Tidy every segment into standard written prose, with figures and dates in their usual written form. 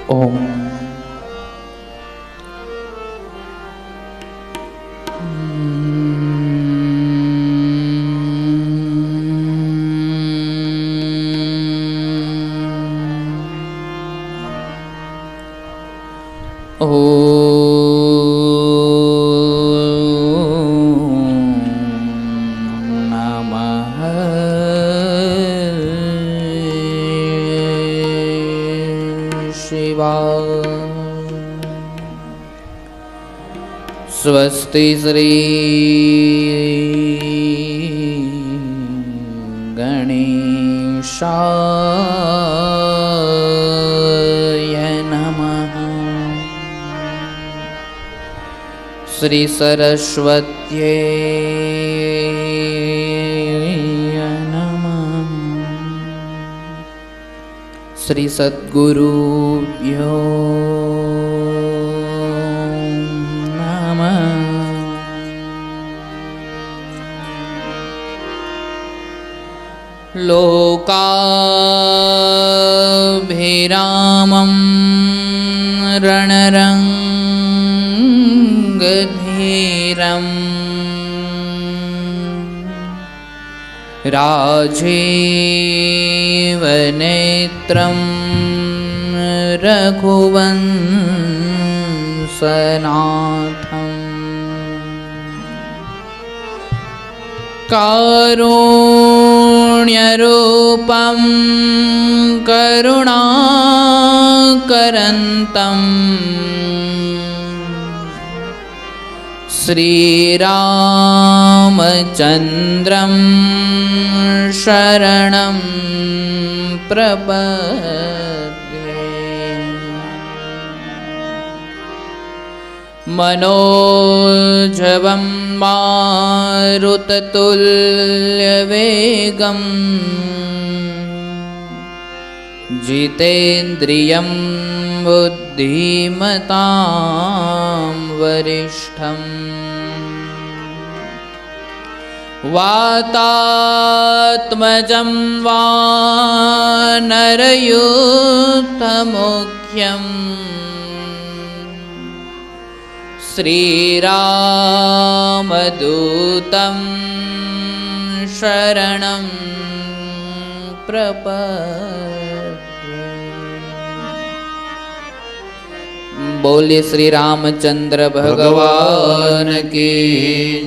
ઓમ स्वस्ति श्री गणेशाय नमः। श्री सरस्वत्यै नमः। श्री सद्गुरुभ्यो लोकाभिरामं रणरङ्गधीरम् राजीवनेत्रं रघुवंशनाथम् कारुण्यरूपं करुणाकरन्तं श्रीरामचन्द्रं शरणं प्रपद्ये। मनोजवं मारुततुल्यवेगं जितेन्द्रियं बुद्धिमतां वरिष्ठं वातात्मजं वानरयूथमुख्यम् श्रीरामदूतं शरणं प्रपद्ये। बोले श्री रामचंद्र भगवान की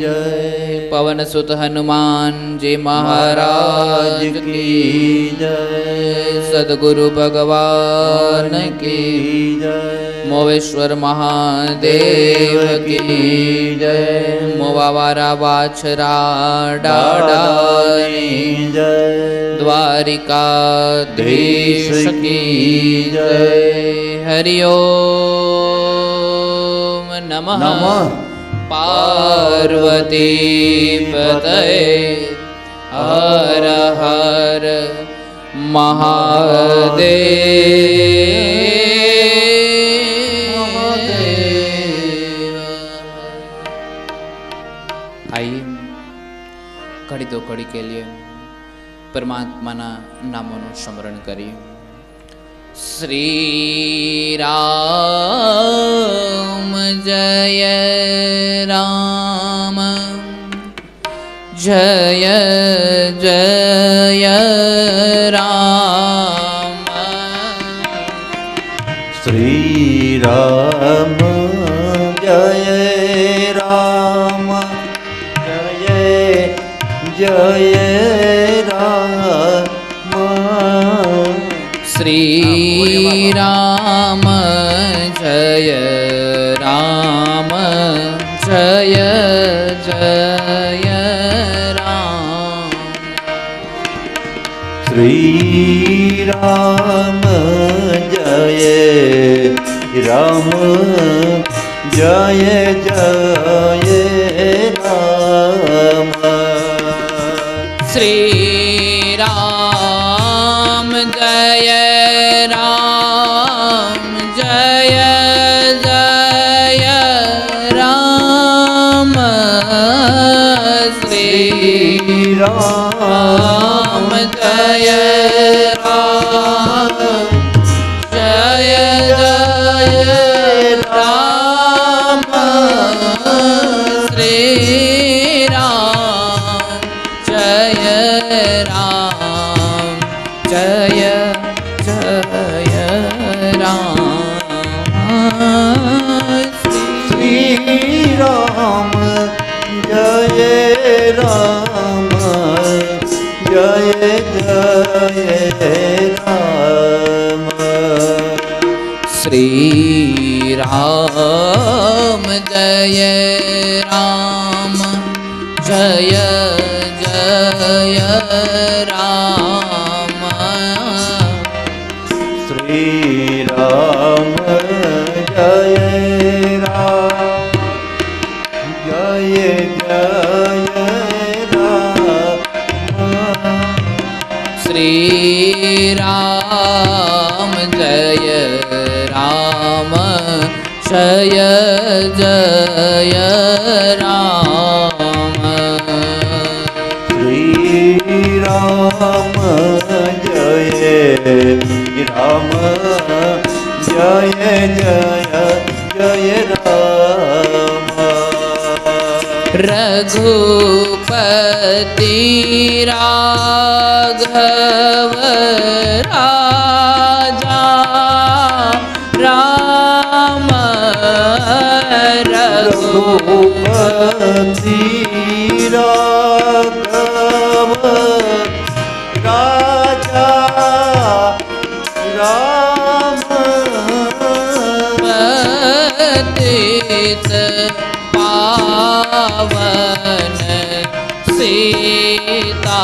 जय। पवन सुत हनुमान जी महाराज की जय। सद्गुरु भगवान की जय। मोवेश्वर महादेव की जय। मोवावारा वाछरा डाडानी जय। द्वारिकाधीश की जय। हरि ओम नमः पार्वती पतये हर हर महादेव। आइए घड़ी दो घड़ी के लिए परमात्मा नामों स्मरण करिए। श्री राम जय राम जय जय राम। श्री राम जय राम जय जय राम। श्री राम जय राम जय जय राम। श्री राम जय राम जय जय राम। श्री राम जय राम जय जय राम। श्री राम जय राम जय जय શ્રી રામ જય રામ જય જય રામ શ્રી રામ જય રામ જય જય રામ શ્રી રામ જય રામ જય જય રામ શ્રી રામ જય રામ જય જય રામ શ્રી રામ જય રામ જય જય જય રામ રઘુપતિ રાઘવ રાજા રામ રઘુપતિ રાઘવ રાજા રામ પતિત પાવન સીતારામ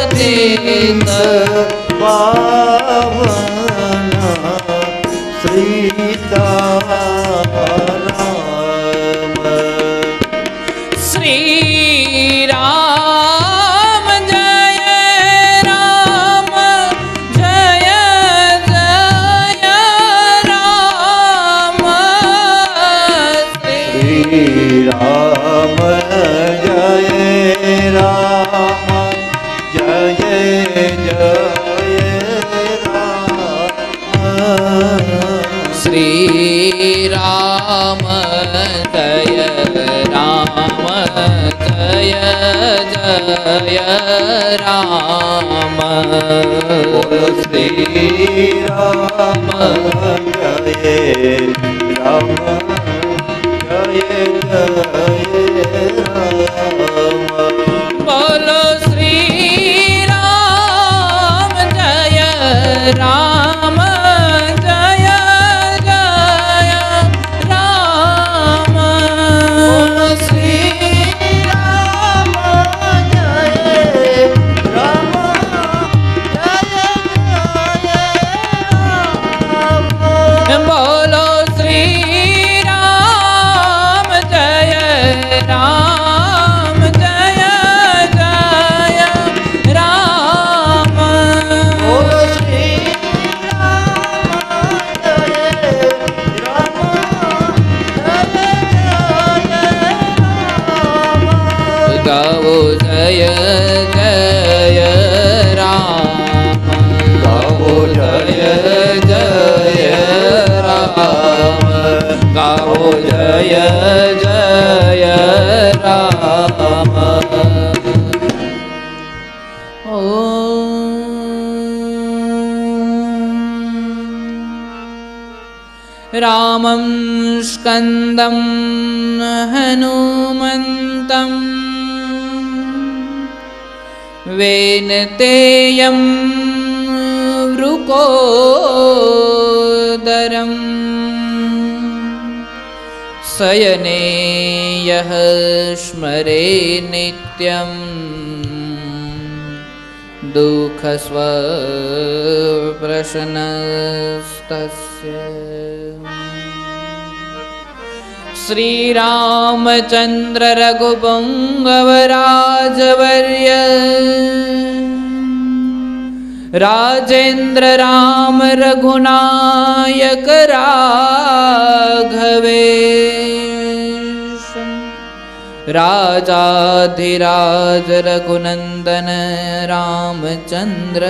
પતિત પાવન સીતારામ શ્રી રામ જય રામ જય જય રામ શ્રી રામ જય રામ જય જય રામ શ્રી રામ જય રામ જય જય રામ બોલો શ્રી રામ જય રામ જય જય રામ બોલો શ્રી રામ જય રામ જય જય રામ શ્રી રામ જય રામ જય જય રામ બોલો શ્રી રામ જય રામ જય જય રામ બોલો શ્રી રામ જય રામ જય જય રામ ગાવો જય જય રામ ગાવો જય જય રામ ગાવો જય જય રામ રામં સ્કંદં હનુમન્तं વેનતેયં વૃકોદરં શયને યઃ સ્મરે નિત્યં दुःखस्वप्रशनस्तस्य श्रीरामचन्द्र रघुपुङ्गवराजवर्य राजेन्द्र राम रघुनायक राघवेश राजाधिराज रघुनन्दन रामचन्द्र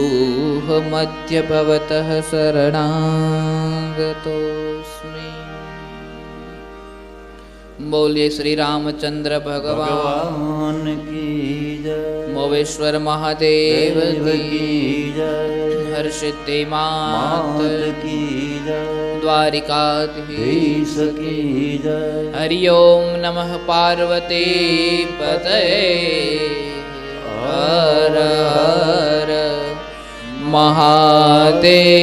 दासोऽहमद्य भवतः शरणागतोऽस्मि બોલીએ શ્રી રામચંદ્ર ભગવાન ભગવાન કી જય. મોવેશ્વર મહાદેવ દેવ કી કી જય. હર્ષિતે માત માત કી જય. દ્વારિકાધીશ દેશ કી જય. હરિ ઓમ નમઃ પાર્વતી પતયે હર હર મહાદેવ.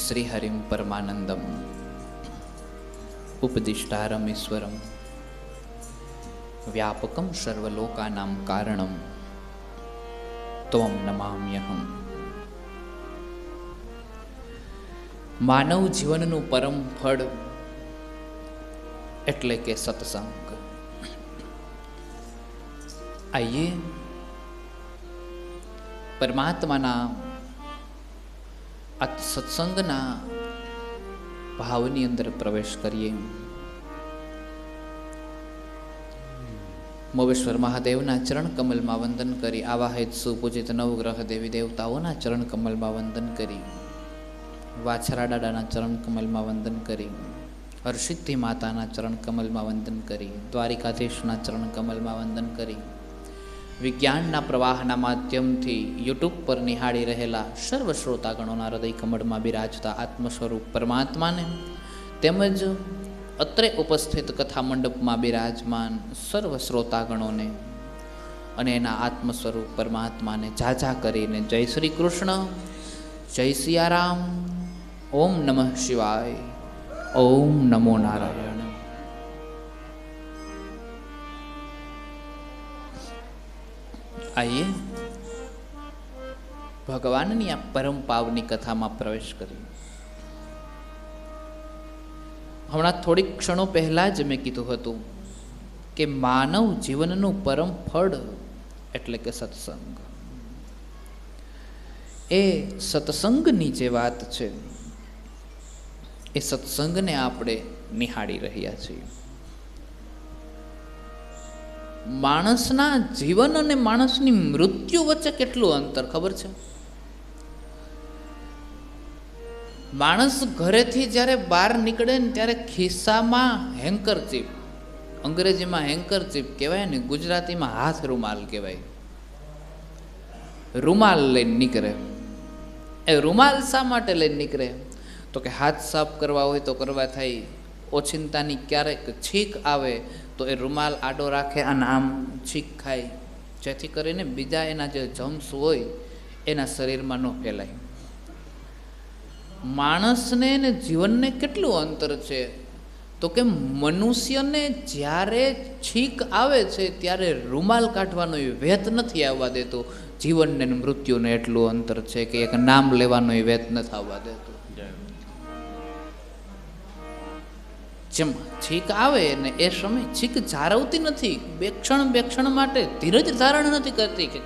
શ્રી હરિમ પરમાનંદમ ઉપદિષ્ટારમ ઈશ્વરમ વ્યાપકમ સર્વલોકાનાં કારણમ ત્વં નમામ્યહમ. માનવ જીવનનું પરમ ફળ એટલે કે સત્સંગ. આઈએ પરમાત્માના આ સત્સંગના ભાવની અંદર પ્રવેશ કરીએ. મોવેશ્વર મહાદેવના ચરણ કમલમાં વંદન કરી, આવાહિત સુપૂજિત નવગ્રહ દેવી દેવતાઓના ચરણ કમલમાં વંદન કરી, વાછરા દાદાના ચરણ કમલમાં વંદન કરી, હરસિદ્ધિ માતાના ચરણ કમલમાં વંદન કરી, દ્વારિકાધીશના ચરણ કમલમાં વંદન કરી, વિજ્ઞાનના પ્રવાહના માધ્યમથી યુટ્યુબ પર નિહાળી રહેલા સર્વ શ્રોતાગણોના હૃદય કમળમાં બિરાજતા આત્મ સ્વરૂપ પરમાત્માને, તેમજ અત્રે ઉપસ્થિત કથા મંડપમાં બિરાજમાન સર્વ શ્રોતાગણોને અને એના આત્મ સ્વરૂપ પરમાત્માને ઝાઝા કરીને જય શ્રી કૃષ્ણ, જય સિયારામ, ઓમ નમઃ શિવાય, ઓમ નમો નારાયણ. આઈએ ભગવાનની આ પરમ પાવની કથામાં પ્રવેશ કરી. હમણાં થોડીક ક્ષણો પહેલા જ મેં કીધું હતું કે માનવ જીવનનું પરમ ફળ એટલે કે સત્સંગ. એ સત્સંગની જે વાત છે એ સત્સંગને આપણે નિહાળી રહ્યા છીએ. માણસના જીવન અને માણસની મૃત્યુ વચ્ચે કેટલું અંતર ખબર છે? માણસ ઘરેથી જ્યારે બહાર નીકળે ને ત્યારે ખિસ્સામાં હેન્કરચીપ, અંગ્રેજીમાં હેન્કરચીપ કહેવાય ને, ગુજરાતીમાં હાથ રૂમાલ કહેવાય, રૂમાલ લઈને નીકળે. એ રૂમાલ શા માટે લઈને નીકળે? તો કે હાથ સાફ કરવા હોય તો કરવા થાય, ઓચિંતાની ક્યારેક છીંક આવે તો એ રૂમાલ આડો રાખે અને આમ છીંક ખાય, જેથી કરીને બીજા એના જે જમ્સ હોય એના શરીરમાં ન ફેલાય. માણસને ને જીવનને કેટલું અંતર છે? તો કે મનુષ્યને જ્યારે છીંક આવે છે ત્યારે રૂમાલ કાઢવાનો એ વેત નથી આવવા દેતો. જીવનને મૃત્યુને એટલું અંતર છે કે એક નામ લેવાનો એ વેત નથી આવવા દેતો. જેમ છીંક આવે ને એ સમય છીંક જાળવતી નથી, બે ક્ષણ માટે ધીરજ ધારણ નથી કરતી કે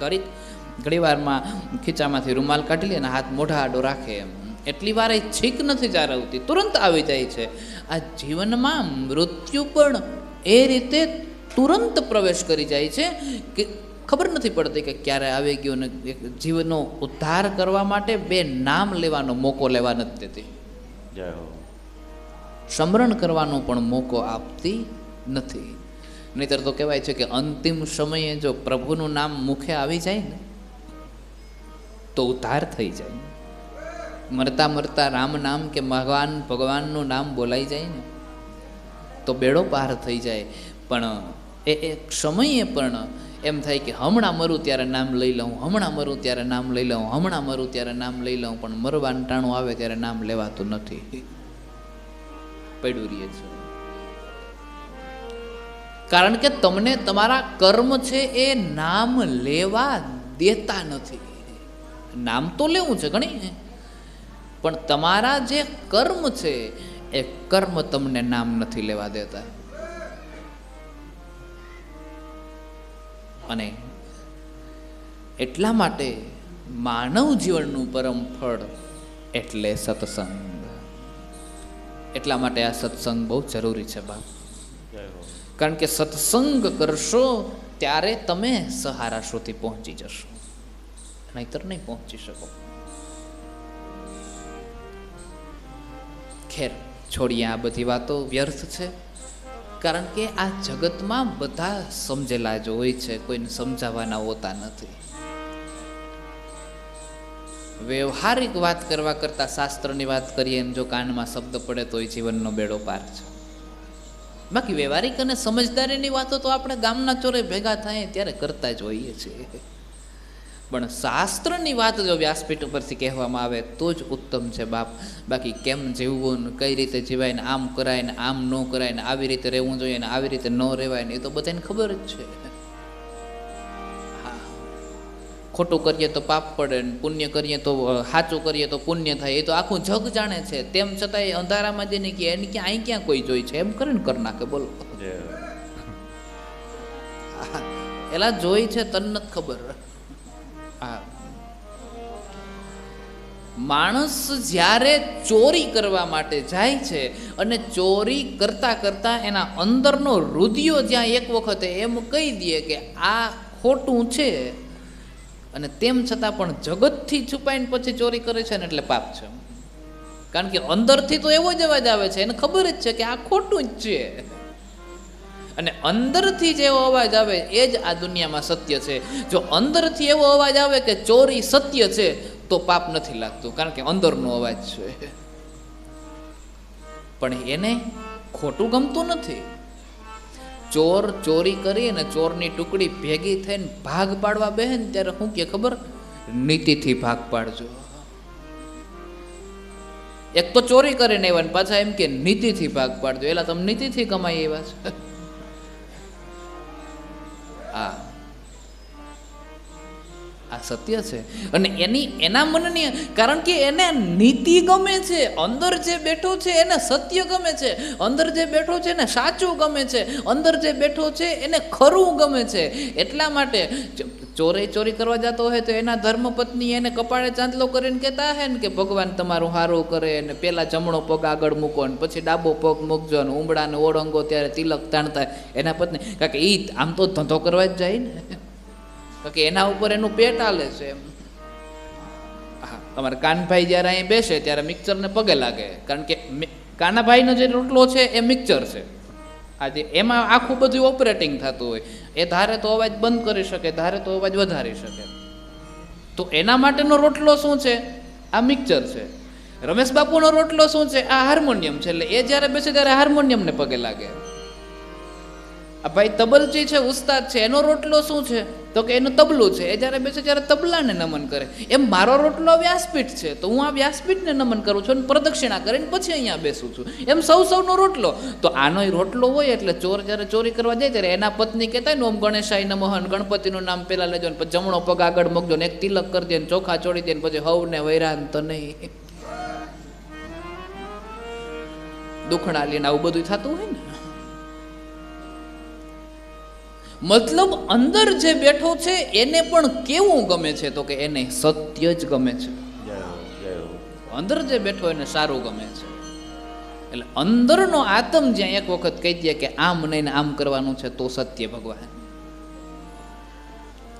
ઘણી વારમાં ખીચામાંથી રૂમાલ કાઢી લે અને હાથ મોઢા આડો રાખે, એમ એટલી વાર એ છીંક નથી જાળવતી, તુરંત આવી જાય છે. આ જીવનમાં મૃત્યુ પણ એ રીતે તુરંત પ્રવેશ કરી જાય છે કે ખબર નથી પડતી કે ક્યારે આવી ગયો ને જીવનનો ઉદ્ધાર કરવા માટે બે નામ લેવાનો મોકો લેવા નથી દેતી, સ્મરણ કરવાનો પણ મોકો આપતી નથી. નહીતર તો કહેવાય છે કે અંતિમ સમયે જો પ્રભુનું નામ મુખે આવી જાય ને તો ઉદ્ધાર થઈ જાય. મરતા મરતા રામ નામ કે ભગવાનનું નામ બોલાઈ જાય ને તો બેડો પાર થઈ જાય. પણ એ એક સમયે પણ એમ થાય કે હમણાં મરું ત્યારે નામ લઈ લઉં, હમણાં મરું ત્યારે નામ લઈ લઉં, હમણાં મરું ત્યારે નામ લઈ લઉં, પણ મરવાનું ટાણું આવે ત્યારે નામ લેવાતું નથી, પડ્યું રહે છે. કારણ કે તમને તમારા કર્મ છે એ નામ લેવા દેતા નથી. નામ તો લેવું છે ઘણી, પણ તમારા જે કર્મ છે એ કર્મ તમને નામ નથી લેવા દેતા. અને એટલા માટે માનવ જીવનનું પરમ ફળ એટલે સત્સંગ. એટલા માટે આ સત્સંગ બહુ જરૂરી છે બાપ. કારણ કે સત્સંગ કરશો ત્યારે તમે સહારા સુધી પહોંચી જશો, નહીતર નહીં પહોંચી શકો. ખેર છોડીએ આ બધી વાતો, વ્યર્થ છે. કારણ કે આ જગતમાં બધા સમજેલા જ હોય છે, કોઈને સમજાવવાના હોતા નથી. વ્યવહારિક વાત કરવા કરતાં શાસ્ત્રની વાત કરીએ ને જો કાનમાં શબ્દ પડે તો એ જીવનનો બેડો પાર છે. બાકી વ્યવહારિક અને સમજદારીની વાતો તો આપણે ગામના ચોરે ભેગા થાય ત્યારે કરતા જ હોઈએ છીએ. પણ શાસ્ત્રની વાત જો વ્યાસપીઠ ઉપરથી કહેવામાં આવે તો જ ઉત્તમ છે બાપ. બાકી કેમ જીવવું ને કઈ રીતે જીવાય ને આમ કરાય ને આમ ન કરાય ને આવી રીતે રહેવું જોઈએ ને આવી રીતે ન રહેવાય ને એ તો બધાને ખબર જ છે. હા, ખોટું કરીએ તો પાપ પડે ને પુણ્ય કરીએ તો સાચું કરીએ તો પુણ્ય થાય, એ તો આખું જગ જાણે છે. તેમ છતાંય અંધારામાં જેને કે એની ક્યાં અહીં ક્યાં કોઈ જોઈ છે એમ કરે ને કરી નાખે. બોલો, એલા જોઈ છે તને નથી ખબર. માણસ જ્યારે ચોરી કરવા માટે જાય છે અને ચોરી કરતા કરતા એના અંદરનો રુધિયો જ્યાં એક વખતે એમ કહી દે કે આ ખોટું છે, અને તેમ છતાં પણ જગતથી છુપાઈને પછી ચોરી કરે છે ને એટલે પાપ છે. કારણ કે અંદરથી તો એવો જ અવાજ આવે છે, એને ખબર જ છે કે આ ખોટું જ છે. અને અંદરથી જેવો અવાજ આવે એ જ આ દુનિયામાં સત્ય છે. જો અંદરથી એવો અવાજ આવે કે ચોરી સત્ય છે તો પાપ નથી લાગતું, કારણ કે અંદરનો અવાજ છે. પણ એને ખોટું ગમતું નથી. ચોર ચોરી કરી અને ચોરની ટુકડી ભેગી થઈને ભાગ પાડવા બેહે ને ત્યારે શું કે ખબર? નીતિથી ભાગ પાડજો. એક તો ચોરી કરીને આવ્યા ને પાછા એમ કે નીતિથી ભાગ પાડજો. એલા તમે નીતિથી કમાઈ આવ્યા છે. આ સત્ય છે. અને એના મનની, કારણ કે એને નીતિ ગમે છે. અંદર જે બેઠો છે એને સત્ય ગમે છે. અંદર જે બેઠો છે એને સાચું ગમે છે. અંદર જે બેઠો છે એને ખરું ગમે છે. એટલા માટે ચોરી કરવા જતો હોય તો એના ધર્મપત્ની એને કપાળે ચાંદલો કરીને કહેતા હે ને કે ભગવાન તમારું સારું કરે, ને પેલા જમણો પગ આગળ મૂકો ને પછી ડાબો પગ મૂકજો ને ઉંબડાને ઓળંગો ત્યારે તિલક તાણતા. એના પત્ની કારણ કે એ આમ તો ધંધો કરવા જ જાય ને, કારણ કે એના ઉપર એનું પેટ હાલે છે. એમ હા, તમારે કાનભાઈ જ્યારે અહીં બેસે ત્યારે મિક્સરને પગે લાગે, કારણ કે કાનાભાઈનો જે રોટલો છે એ મિક્સર છે. આજે એમાં આખું બધું ઓપરેટિંગ થતું હોય. એ ધારે તો અવાજ બંધ કરી શકે, ધારે તો અવાજ વધારી શકે. તો એના માટેનો રોટલો શું છે? આ મિક્સર છે. રમેશ બાપુનો રોટલો શું છે? આ હાર્મોનિયમ છે. એટલે એ જ્યારે બેસે ત્યારે હાર્મોનિયમને પગે લાગે. આ ભાઈ તબલચી છે, ઉસ્તાદ છે, એનો રોટલો શું છે? તો કે એનું તબલું છે. એ જ્યારે બેસે ત્યારે તબલાને નમન કરે. એમ મારો રોટલો વ્યાસપીઠ છે તો હું આ વ્યાસપીઠને નમન કરું છું અને પ્રદક્ષિણા કરીને પછી અહીંયા બેસું છું. એમ સૌનો રોટલો. તો આનો રોટલો હોય એટલે ચોર જ્યારે ચોરી કરવા જાય ત્યારે એના પત્ની કહેતા ને ઓમ ગણેશાય નમઃ, ગણપતિનું નામ પેલા લેજો ને પછી જમણો પગ આગળ મૂકજો ને એક તિલક કરી દે ને ચોખા ચોડી દે ને પછી હવને વૈરાન તો નહીં દુખણા લઈને આવું બધું થતું હોય ને. મતલબ અંદર જે બેઠો છે એને પણ કેવું ગમે છે? તો કે એને સત્ય જ ગમે છે. અંદર જે બેઠો એને સારું ગમે છે. એટલે અંદરનો આત્મ જ્યાં એક વખત કહી દે કે આમ નહીં આમ કરવાનું છે તો સત્ય ભગવાન.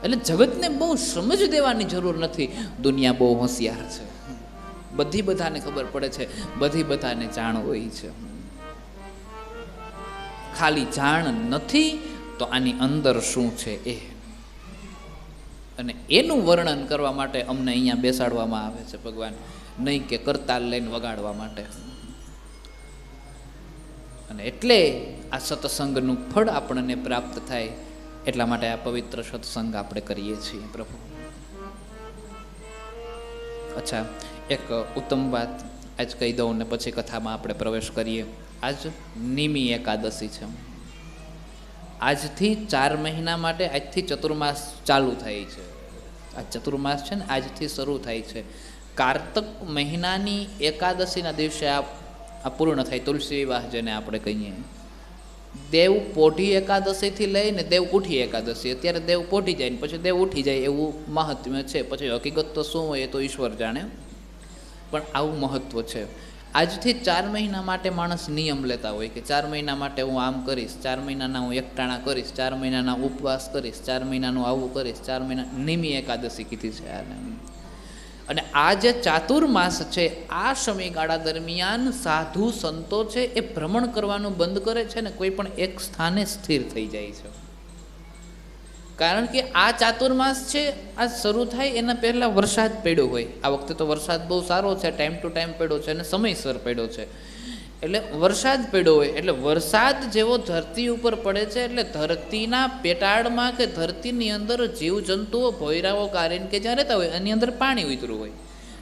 એટલે જગતને બહુ સમજ દેવાની જરૂર નથી. દુનિયા બહુ હોશિયાર છે. બધી બધાને ખબર પડે છે, બધી બધાને જાણ હોય છે. ખાલી જાણ નથી તો આની અંદર શું છે એ, અને એનું વર્ણન કરવા માટે અમને અહીંયા બેસાડવામાં આવે છે ભગવાન, નહીં કે કરતાલ લઈને વગાડવા માટે. અને એટલે આ સત્સંગનું ફળ આપણને પ્રાપ્ત થાય એટલા માટે આ પવિત્ર સત્સંગ આપણે કરીએ છીએ પ્રભુ. અચ્છા, એક ઉત્તમ વાત આજ કહી દઉં ને પછી કથામાં આપણે પ્રવેશ કરીએ. આજ નિમી એકાદશી છે. આજથી 4 મહિના માટે આજથી ચતુર્માસ ચાલુ થાય છે. આ ચતુર્માસ છે ને આજથી શરૂ થાય છે. કારતક મહિનાની એકાદશીના દિવસે આ પૂર્ણ થાય. તુલસી વિવાહ જેને આપણે કહીએ. દેવ પોઢી એકાદશીથી લઈને દેવ ઉઠી એકાદશી. અત્યારે દેવ પોઢી જાય ને પછી દેવ ઉઠી જાય એવું મહાત્મ્ય છે. પછી હકીકત તો શું હોય એ તો ઈશ્વર જાણે, પણ આવું મહત્વ છે. આજથી 4 મહિના માટે માણસ નિયમ લેતા હોય કે 4 મહિના માટે હું આમ કરીશ, 4 મહિનાના હું એકટાણા કરીશ, 4 મહિનાના ઉપવાસ કરીશ, 4 મહિનાનું આવું કરીશ, 4 મહિના નિમી એકાદશી કીધી છે આને. અને આ જે ચાતુર્માસ છે આ સમયગાળા દરમિયાન સાધુ સંતો છે એ ભ્રમણ કરવાનું બંધ કરે છે ને કોઈ પણ એક સ્થાને સ્થિર થઈ જાય છે. કારણ કે આ ચાતુર્માસ છે આ શરૂ થાય એના પહેલાં વરસાદ પડ્યો હોય. આ વખતે તો વરસાદ બહુ સારો છે, ટાઈમ ટુ ટાઈમ પડ્યો છે અને સમયસર પડ્યો છે. એટલે વરસાદ પડ્યો હોય એટલે વરસાદ જેવો ધરતી ઉપર પડે છે એટલે ધરતીના પેટાળમાં કે ધરતીની અંદર જીવજંતુઓ ભોયરાઓ કારીને કે જ્યાં રહેતા હોય એની અંદર પાણી ઉતર્યું હોય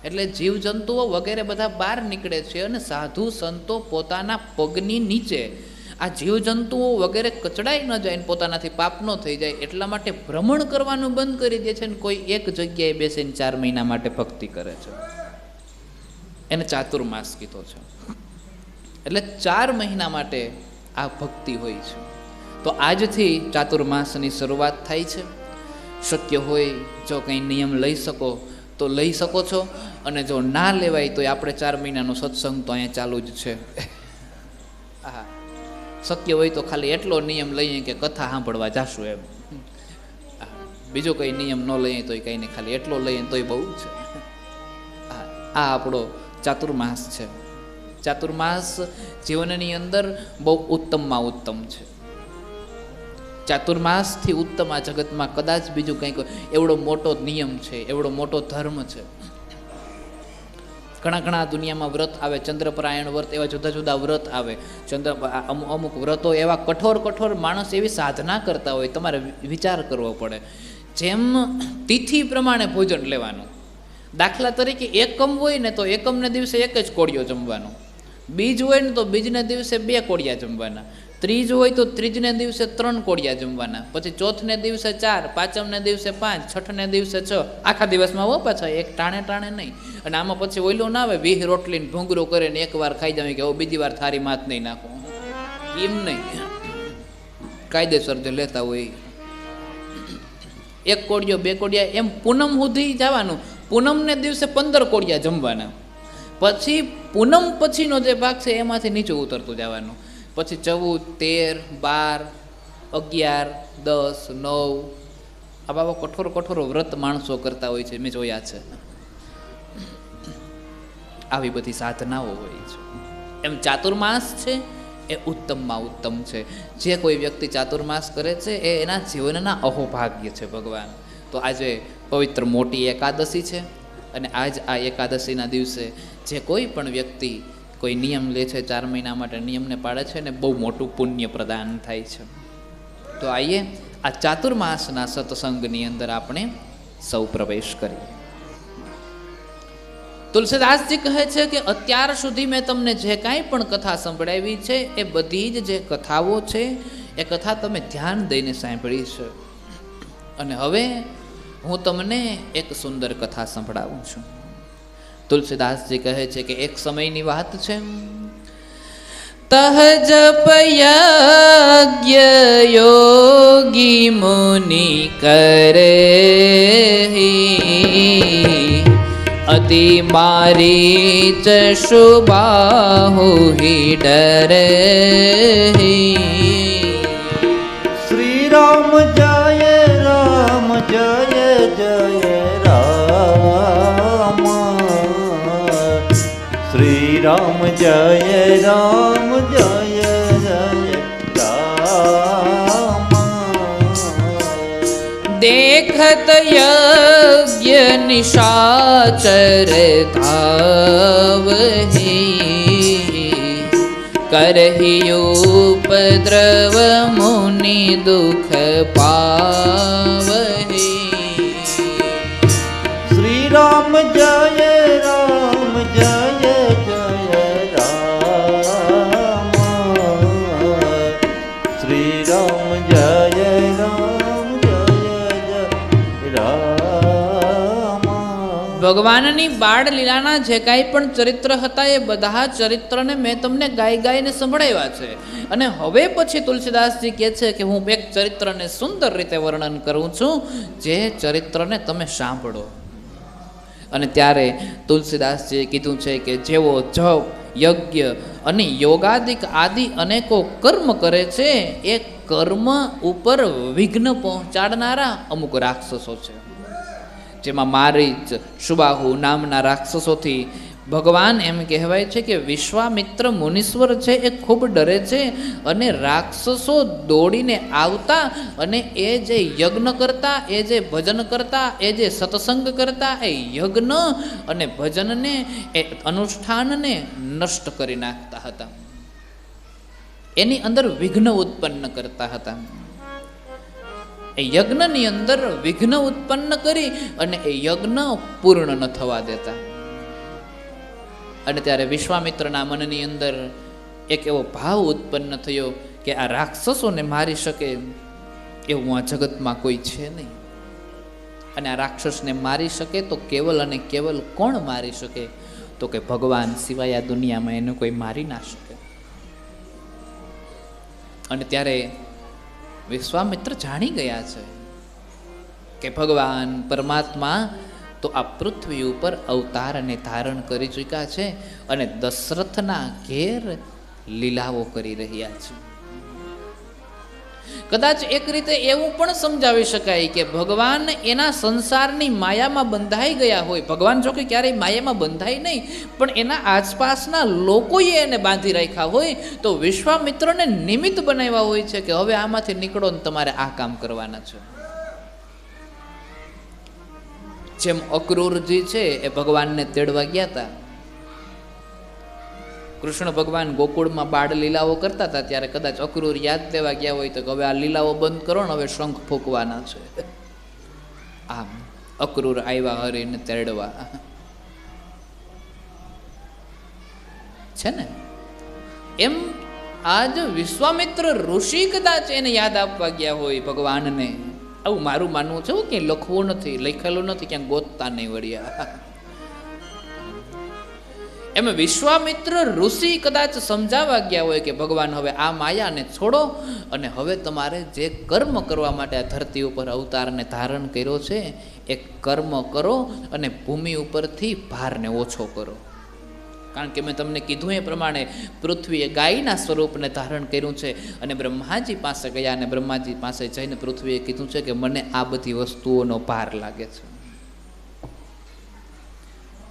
એટલે જીવજંતુઓ વગેરે બધા બહાર નીકળે છે. અને સાધુ સંતો પોતાના પગની નીચે આ જીવજંતુઓ વગેરે કચડાઈ ન જાય ને પોતાનાથી પાપ ન થઈ જાય એટલા માટે ભ્રમણ કરવાનું બંધ કરી દે છે ને કોઈ એક જગ્યાએ બેસીને 4 મહિના માટે ભક્તિ કરે છે. એને ચાતુર્માસ કીધો છે. એટલે 4 મહિના માટે આ ભક્તિ હોય છે. તો આજથી ચાતુર્માસની શરૂઆત થાય છે. શક્ય હોય જો કંઈ નિયમ લઈ શકો તો લઈ શકો છો, અને જો ના લેવાય તો આપણે 4 મહિનાનો સત્સંગ તો અહીંયા ચાલુ જ છે. હા, શક્ય હોય તો ખાલી એટલો નિયમ લઈએ કે કથા સાંભળવા જાશું એમ. બીજો કંઈ નિયમ ન લઈએ તો કંઈ નહીં, ખાલી એટલો લઈએ તોય બહુ છે. આ આપણો ચાતુર્માસ છે. ચાતુર્માસ જીવનની અંદર બહુ ઉત્તમમાં ઉત્તમ છે. ચાતુર્માસથી ઉત્તમ આ જગતમાં કદાચ બીજું કંઈક એવડો મોટો નિયમ છે, એવડો મોટો ધર્મ છે. ઘણા દુનિયામાં વ્રત આવે, ચંદ્રપરાયણ વ્રત, એવા જુદા જુદા વ્રત આવે. અમુક વ્રતો એવા કઠોર માણસ એવી સાધના કરતા હોય, તમારે વિચાર કરવો પડે. જેમ તિથિ પ્રમાણે ભોજન લેવાનું. દાખલા તરીકે એકમ હોય ને તો એકમને દિવસે 1 જ કોળિયો જમવાનો, બીજ હોય ને તો બીજને દિવસે 2 કોળિયા જમવાના, ત્રીજ હોય તો ત્રીજને દિવસે 3 કોળિયા જમવાના, પછી ચોથને દિવસે 4, પાંચમને દિવસે 5, છઠને દિવસે 6. આખા દિવસમાં હો પાછા એક ટાણે નહીં. અને આમાં પછી ઓઈલું ના આવે 20 રોટલીને ભૂંગરું કરીને એકવાર ખાઈ જવી કે બીજી વાર થારી માથ નહીં નાખો, એમ નહીં. કાયદેસર જે લેતા હોય 1 કોળિયો 2 કોળિયા એમ પૂનમ સુધી જવાનું. પૂનમને દિવસે 15 કોળિયા જમવાના. પછી પૂનમ પછીનો જે ભાગ છે એમાંથી નીચે ઉતરતું જવાનું. પછી 14, 13, 12, 11, 10, 9 આ બાબા કઠોર વ્રત માણસો કરતા હોય છે, મેં જોયા છે. આવી બધી સાધનાઓ હોય છે. એમ ચાતુર્માસ છે એ ઉત્તમમાં ઉત્તમ છે. જે કોઈ વ્યક્તિ ચાતુર્માસ કરે છે એ એના જીવનના અહોભાગ્ય છે ભગવાન. તો આજે પવિત્ર મોટી એકાદશી છે અને આજ આ એકાદશીના દિવસે જે કોઈ પણ વ્યક્તિ કોઈ નિયમ લે છે 4 મહિના માટે નિયમને પાડે છે ને બહુ મોટું પુણ્ય પ્રદાન થાય છે. તો આઈએ આ ચાતુર્માસના સત્સંગની અંદર આપણે સૌ પ્રવેશ કરીએ. તુલસીદાસજી કહે છે કે અત્યાર સુધી મેં તમને જે કાંઈ પણ કથા સંભળાવી છે એ બધી જ જે કથાઓ છે એ કથા તમે ધ્યાન દઈને સાંભળી છે. અને હવે હું તમને એક સુંદર કથા સંભળાવું છું. તુલસીદાસજી કહે છે કે એક સમયની વાત છે. તહ જપ યજ્ઞ યોગી મુનિ કરે અતિ મારી ચ શુબાહુ ડરે. શ્રી રામ જય રામ જય જય રામ. શ્રી રામ જય રામ જય જય રામ. देखत यज्ञ निशाचर धावहि करहि उपद्रव मुनि दुख पावहि. श्री राम जय राम जय जय राम. श्री राम जय राम जय जय राम. ભગવાનની બાળ લીલાના જે કાંઈ પણ ચરિત્ર હતા એ બધા ચરિત્રને મેં તમને ગાઈને સંભળાવ્યા છે. અને હવે પછી તુલસીદાસજી કહે છે કે હું એક ચરિત્રને સુંદર રીતે વર્ણન કરું છું, જે ચરિત્રને તમે સાંભળો. અને ત્યારે તુલસીદાસજીએ કીધું છે કે જેવો જપ, યજ્ઞ અને યોગાદિક આદિ અનેકો કર્મ કરે છે, એ કર્મ ઉપર વિઘ્ન પહોંચાડનારા અમુક રાક્ષસો છે. જેમાં મારીચ, સુબાહુ નામના રાક્ષસોથી ભગવાન એમ કહેવાય છે કે વિશ્વામિત્ર મુનીશ્વર છે એ ખૂબ ડરે છે. અને રાક્ષસો દોડીને આવતા અને એ જે યજ્ઞ કરતા, એ જે ભજન કરતા, એ જે સત્સંગ કરતા, એ યજ્ઞ અને ભજનને, એ અનુષ્ઠાનને નષ્ટ કરી નાખતા હતા. એની અંદર વિઘ્ન ઉત્પન્ન કરતા હતા. એ યજ્ઞની અંદર વિઘ્ન ઉત્પન્ન કરી અને એ યજ્ઞ પૂર્ણ ન થવા દેતા. અને ત્યારે વિશ્વામિત્રના મનની અંદર એક એવો ભાવ ઉત્પન્ન થયો કે આ રાક્ષસોને મારી શકે એવું આ જગતમાં કોઈ છે નહીં. અને આ રાક્ષસને મારી શકે તો કેવલ અને કેવલ કોણ મારી શકે? તો કે ભગવાન સિવાય આ દુનિયામાં એને કોઈ મારી ના શકે. અને ત્યારે વિશ્વામિત્ર જાણી ગયા છે કે ભગવાન પરમાત્મા તો આ પૃથ્વી ઉપર અવતાર અને ધારણ કરી ચૂક્યા છે અને દશરથના ઘેર લીલાઓ કરી રહ્યા છે. કદાચ એક રીતે એવું પણ સમજાવી શકાય કે ભગવાન એના સંસારની માયામાં બંધાઈ ગયા હોય. ભગવાન જો કે ક્યારેય માયામાં બંધાય નહીં, પણ એના આસપાસના લોકોએ એને બાંધી રાખ્યા હોય, તો વિશ્વામિત્રને નિમિત્ત બનાવ્યા હોય છે કે હવે આમાંથી નીકળો ને તમારે આ કામ કરવાના છે. જેમ અક્રૂરજી છે એ ભગવાનને તેડવા ગયા હતા. કૃષ્ણ ભગવાન ગોકુળમાં બાળ લીલાઓ કરતા હતા, ત્યારે કદાચ અક્રૂર યાદ દેવા ગયા હોય તો હવે આ લીલાઓ બંધ કરો ને, હવે શંખ ફૂંકવાના છે. આમ અક્રૂર આવ્યા હરીને તેડવા છે ને. એમ આજ વિશ્વામિત્ર ઋષિ કદાચ એને યાદ આપવા ગયા હોય ભગવાનને. આવું મારું માનવું છે, કે લખવું નથી, લખેલું નથી, ક્યાંક ગોતતા નહીં વળ્યા. એમ વિશ્વામિત્ર ઋષિ કદાચ સમજાવવા ગયા હોય કે ભગવાન હવે આ માયાને છોડો અને હવે તમારે જે કર્મ કરવા માટે આ ધરતી ઉપર અવતારને ધારણ કર્યો છે એ કર્મ કરો અને ભૂમિ ઉપરથી ભારને ઓછો કરો. કારણ કે મેં તમને કીધું એ પ્રમાણે પૃથ્વીએ ગાયના સ્વરૂપને ધારણ કર્યું છે અને બ્રહ્માજી પાસે ગયા અને બ્રહ્માજી પાસે જઈને પૃથ્વીએ કીધું છે કે મને આ બધી વસ્તુઓનો ભાર લાગે છે,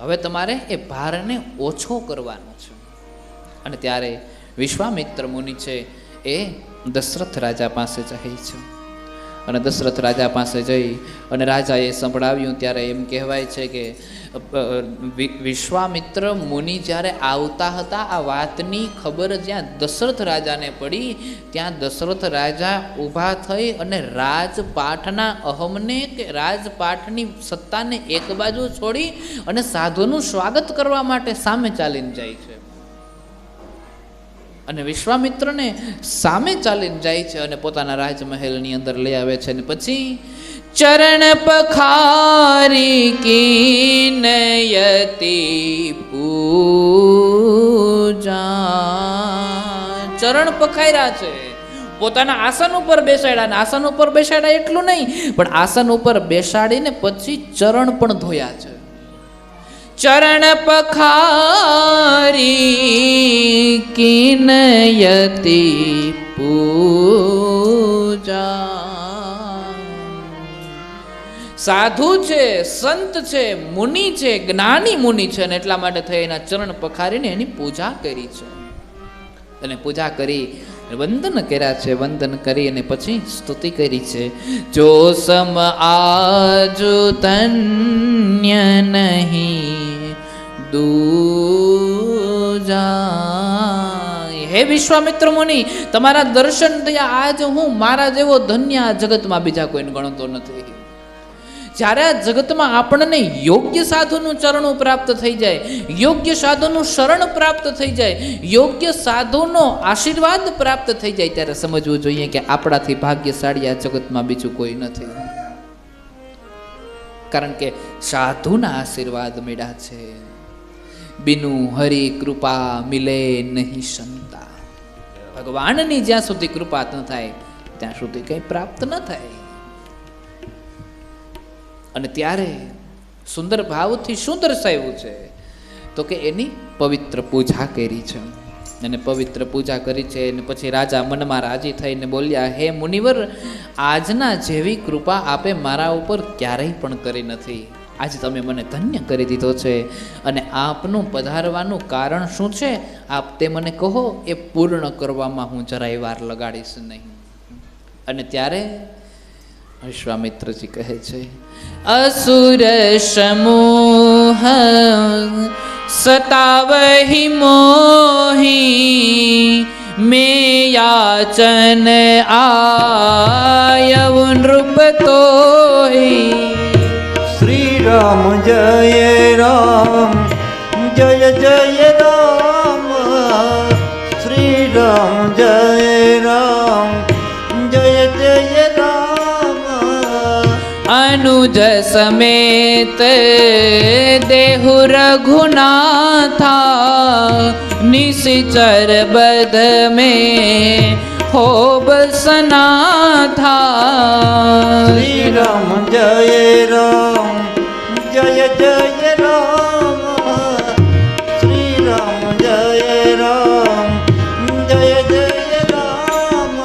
હવે તમારે એ ભારને ઓછો કરવાનો છે. અને ત્યારે વિશ્વામિત્ર મુનિ છે એ દશરથ રાજા પાસે જાય છે. અને દશરથ રાજા પાસે જઈ અને રાજાએ સંભળાવ્યું ત્યારે એમ કહેવાય છે કે વિશ્વામિત્ર મુનિ જ્યારે આવતા હતા, આ વાતની ખબર જ્યાં દશરથ રાજાને પડી, ત્યાં દશરથ રાજા ઊભા થઈ અને રાજપાઠના અહમને કે રાજપાઠની સત્તાને એક બાજુ છોડી અને સાધુનું સ્વાગત કરવા માટે સામે ચાલીને જાય છે. અને વિશ્વામિત્રને સામે ચાલીને જાય છે અને પોતાના રાજમહેલની અંદર લઈ આવે છે. અને પછી ચરણ પખારી કીનયતિ પૂજા. ચરણ પખાર્યા છે, પોતાના આસન ઉપર બેસાડ્યા. અને આસન ઉપર બેસાડ્યા એટલું નહીં, પણ આસન ઉપર બેસાડીને પછી ચરણ પણ ધોયા છે. ચરણ પખારી કીનયતિ પૂજા. સાધુ છે, સંત છે, મુનિ છે, જ્ઞાની મુનિ છે, અને એટલા માટે થઈ એના ચરણ પખારીને એની પૂજા કરી છે. અને પૂજા કરી વંદન કર્યા છે. વંદન કરી અને પછી સ્તુતિ કરી છે. જો સમ આજુ તન્ય નહીં દૂજા. હે વિશ્વામિત્ર મુનિ, તમારા દર્શન થયા આજ હું મારા જેવો ધન્ય આ જગતમાં બીજા કોઈને ગણતો નથી. જ્યારે આ જગતમાં આપણને યોગ્ય સાધુનું ચરણું પ્રાપ્ત થઈ જાય, યોગ્ય સાધુનું શરણ પ્રાપ્ત થઈ જાય, યોગ્ય સાધુનો આશીર્વાદ પ્રાપ્ત થઈ જાય, ત્યારે સમજવું જોઈએ કે આપણાથી ભાગ્યશાળી આ જગતમાં બીજું કોઈ નથી. કારણ કે સાધુના આશીર્વાદ મળ્યા છે. બિનુ હરિ કૃપા મિલે નહીં સંતા. ભગવાનની જ્યાં સુધી કૃપા ન થાય ત્યાં સુધી કંઈ પ્રાપ્ત ન થાય. અને ત્યારે સુંદર ભાવથી શું દર્શાવ્યું છે તો કે એની પવિત્ર પૂજા કરી છે. અને પવિત્ર પૂજા કરી છે અને પછી રાજા મનમાં રાજી થઈને બોલ્યા, હે મુનિવર, આજના જેવી કૃપા આપે મારા ઉપર ક્યારેય પણ કરી નથી. આજે તમે મને ધન્ય કરી દીધો છે અને આપનું પધારવાનું કારણ શું છે આપ તે મને કહો, એ પૂર્ણ કરવામાં હું જરાય વાર લગાડીશ નહીં. અને ત્યારે વિશ્વામિત્રજી કહે છે, અસુર સમૂહ સતાવહી મોહી મેં યાચન આયવ નૃપ તોહી. શ્રી રામ જય રામ જય જય રામ. શ્રી રામ જય રામ જય જય રામ. अनुज समेत देहु रघुनाथा निशिचर बध में होब सनाथा. શ્રી રામ જય રામ જય જય રામ. શ્રી રામ જય રામ જય જય રામ.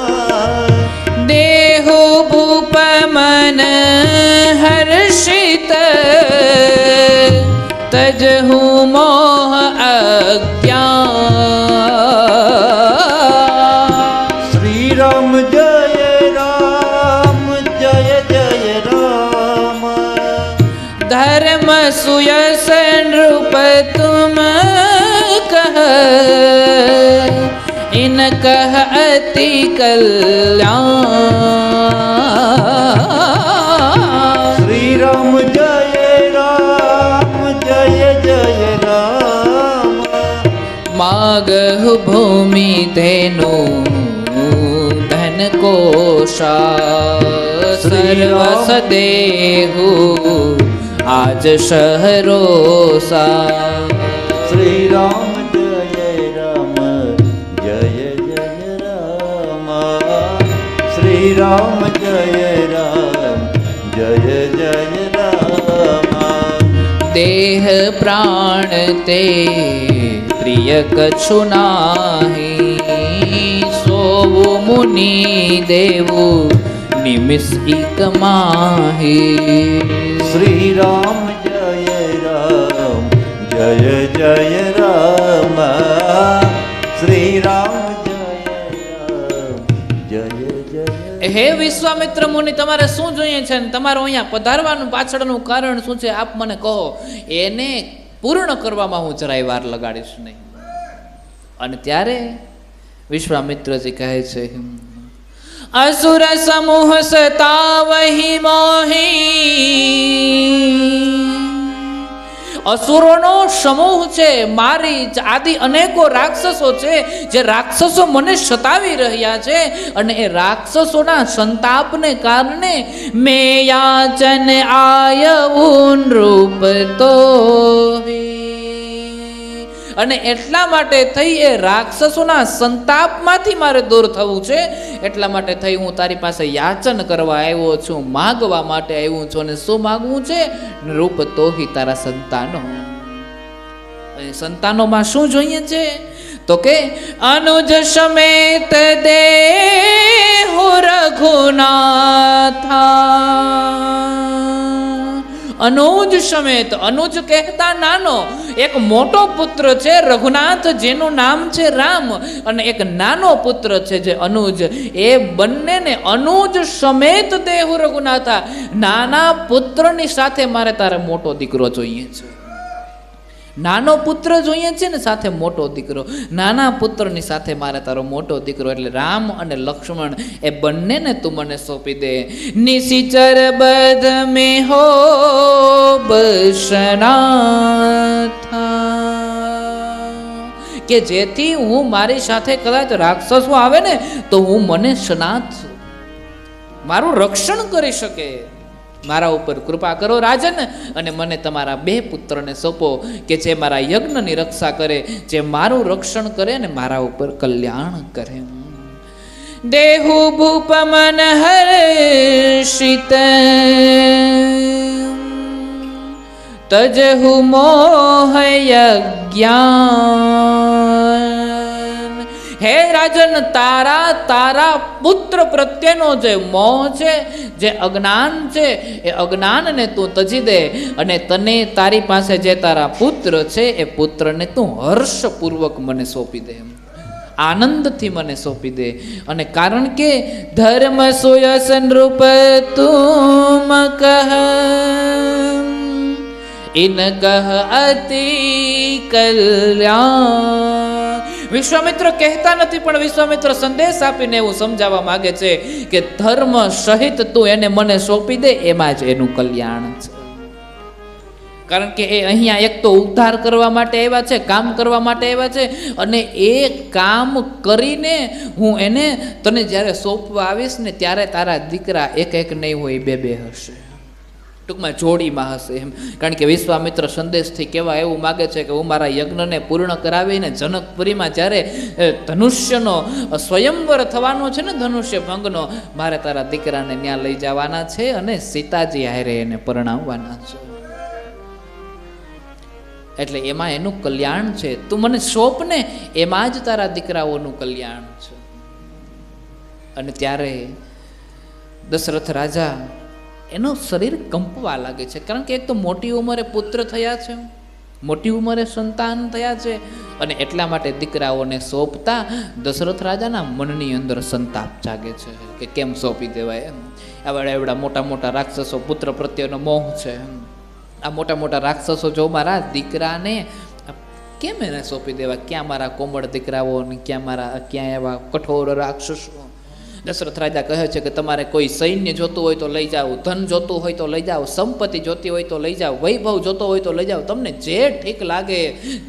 देहु भूप मन हर्षित तजहु मोह अज्ञान. શ્રી રામ જય રામ જય જય રામ. धर्म सुयस नृप तुम कह इन कह अति कल्याण. શ્રી રામ જય રામ જય જય રામ. मागहु भूमि धेनु धन कोशा सर्वस देहु आज शहरोसा. શ્રી રામ જય રામ જય જય રામ. શ્રી રામ જય રામ જય જય રામ. देह प्राण ते प्रिय कछु नाही सोवु मुनि देवु निमिष एक माही. શ્રી રામ જય રામ જય જય રામ. શ્રી રામ જય રામ જય જય. હે વિશ્વામિત્ર મુનિ, તમારે શું જોઈએ છે ને તમારું અહીંયા પધારવાનું પાછળનું કારણ શું છે આપ મને કહો, એને પૂર્ણ કરવામાં હું જરાય વાર લગાડીશ નહીં. અને ત્યારે વિશ્વામિત્રજી કહે છે, असुर समूह सतावहि मोही. અસુરોનો સમૂહ છે, મારી આદિ અનેકો રાક્ષસો છે જે રાક્ષસો મને સતાવી રહ્યા છે અને એ રાક્ષસોના સંતાપને કારણે મેં યાચન આયવું નૃપ તોહી. અને એટલા માટે થઈ એ રાક્ષસોના સંતાપમાંથી મારે દૂર થવું છે. એટલા માટે થઈ હું તારી પાસે યાચન કરવા આવ્યો છું, માગવા માટે આવ્યો છું. અને શું માગવું છે? નૃપ તોહી, તારા સંતાનો. સંતાનોમાં શું જોઈએ છે તો કે અનુજ સમેત દેહુ રઘુનાથા. અનુજ સમેત, અનુજ કહેતા નાનો, એક મોટો પુત્ર છે રઘુનાથ જેનું નામ છે રામ, અને એક નાનો પુત્ર છે જે અનુજ. એ બંનેને અનુજ સમેત દેહુ રઘુનાથા, નાના પુત્રની સાથે મારે તારે મોટો દીકરો જોઈએ છે. નાનો પુત્ર જોઈએ છે ને સાથે મોટો દીકરો. નાના પુત્રની સાથે મારે તારો મોટો દીકરો એટલે રામ અને લક્ષ્મણ એ બંનેને તું મને સોંપી દે. નિશિચર બધ મે હો બસનાથા, કે જેથી હું મારી સાથે કદાચ રાક્ષસો આવે ને તો હું મને સનાથ મારું રક્ષણ કરી શકે. મારા ઉપર કૃપા કરો રાજન, અને મને તમારા 2 પુત્રને સોંપો કે જે મારા યજ્ઞની રક્ષા કરે, જે મારું રક્ષણ કરે અને મારા ઉપર કલ્યાણ કરે. દેહુ ભૂપમન હર્ષિત તજહુ મોહ યજ્ઞાન. હે રાજન, તારા પુત્ર પ્રત્યેનો જે મોહ છે, જે અજ્ઞાન છે, એ અજ્ઞાનને તું તજી દે અને તને તારી પાસે જે તારા પુત્ર છે એ પુત્રને તું હર્ષપૂર્વક મને સોંપી દે, આનંદથી મને સોંપી દે. અને કારણ કે ધર્મ સુયસ નૃપ તુમ કહ ઇન કહ અતિ કલ્યાણ. વિશ્વામિત્ર કહેતા નથી, પણ વિશ્વામિત્ર સંદેશ આપીને એવું સમજાવવા માંગે છે કે ધર્મ સહિત તું એને મને સોંપી દે, એમાં જ એનું કલ્યાણ છે. કારણ કે એ અહીંયા એક તો ઉદ્ધાર કરવા માટે આવ્યા છે, કામ કરવા માટે આવ્યા છે, અને એ કામ કરીને હું એને તને જ્યારે સોંપવા આવીશ ને ત્યારે તારા દીકરા એક નહીં હોય, 2 હશે, ટૂંકમાં જોડીમાં હશે એમ. કારણ કે વિશ્વામિત્ર સંદેશથી કહેવા એવું માગે છે કે હું મારા યજ્ઞને પૂર્ણ કરાવીને જનકપુરીમાં જ્યારે ધનુષ્યનો સ્વયંવર થવાનો છે ને, ધનુષ્ય ભંગનો, મારે તારા દીકરાને ત્યાં લઈ જવાના છે અને સીતાજી હારે એને પરણાવવાના છે. એટલે એમાં એનું કલ્યાણ છે. તું મને સોંપ ને, એમાં જ તારા દીકરાઓનું કલ્યાણ છે. અને ત્યારે દશરથ રાજા એનું શરીર કંપવા લાગે છે. કારણ કે એક તો મોટી ઉંમરે પુત્ર થયા છે, મોટી ઉંમરે સંતાન થયા છે, અને એટલા માટે દીકરાઓને સોંપતા દશરથ રાજાના મનની અંદર સંતાપ જાગે છે કે કેમ સોંપી દેવાય. એમ એવડા મોટા મોટા રાક્ષસો, પુત્ર પ્રત્યેનો મોહ છે. આ મોટા મોટા રાક્ષસો જો મારા દીકરાને કેમ એને સોંપી દેવા? ક્યાં મારા કોમળ દીકરાઓ ને ક્યાં એવા કઠોર રાક્ષસો? દશરથ રાજા કહે છે કે તમારે કોઈ સૈન્ય જોતું હોય તો લઈ જાઓ, ધન જોતું હોય તો લઈ જાઓ, સંપત્તિ જોતી હોય તો લઈ જાઓ, વૈભવ જોતો હોય તો લઈ જાઓ, તમને જે ઠીક લાગે,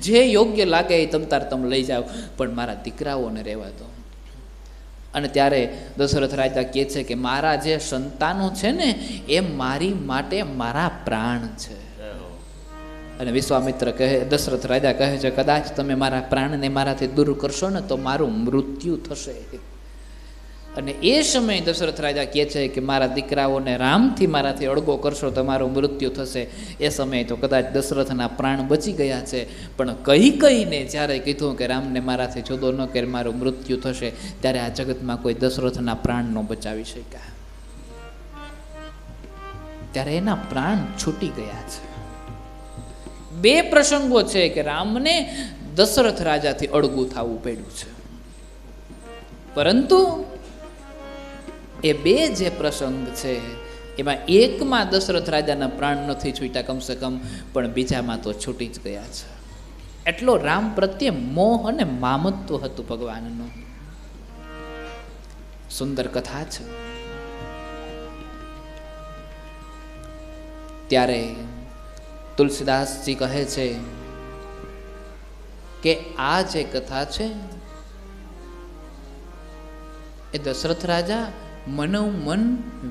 જે યોગ્ય લાગે એ તમે લઈ જાઓ, પણ મારા દીકરાઓને રહેવા દો. અને ત્યારે દશરથ રાજા કહે છે કે મારા જે સંતાનો છે ને એ મારી માટે મારા પ્રાણ છે. અને વિશ્વામિત્ર કહે, દશરથ રાજા કહે છે કદાચ તમે મારા પ્રાણને મારાથી દૂર કરશો ને તો મારું મૃત્યુ થશે. અને એ સમયે દશરથ રાજા કહે છે કે મારા દીકરાઓને રામથી મારાથી અળગો કરશો તો મારું મૃત્યુ થશે. એ સમયે તો કદાચ દશરથના પ્રાણ બચી ગયા છે, પણ કહીને જ્યારે કીધું કે રામને મારાથી જુદો ન કરે મારું મૃત્યુ થશે, ત્યારે આ જગતમાં કોઈ દશરથના પ્રાણ ન બચાવી શક્યા. ત્યારે એના પ્રાણ છૂટી ગયા છે. 2 પ્રસંગો છે કે રામને દશરથ રાજાથી અળગું થવું પડ્યું છે, પરંતુ એ 2 જે પ્રસંગ છે એમાં એકમાં દશરથ રાજાના પ્રાણ નથી છૂટ્યા કમસે કમ, પણ બીજામાં તો છૂટી જ ગયા છે. એટલો રામ પ્રત્યે મોહ અને મામત્વ હતું ભગવાનનું. સુંદર કથા છે. ત્યારે તુલસીદાસજી કહે છે કે આ જે કથા છે એ દશરથ રાજા મનોમન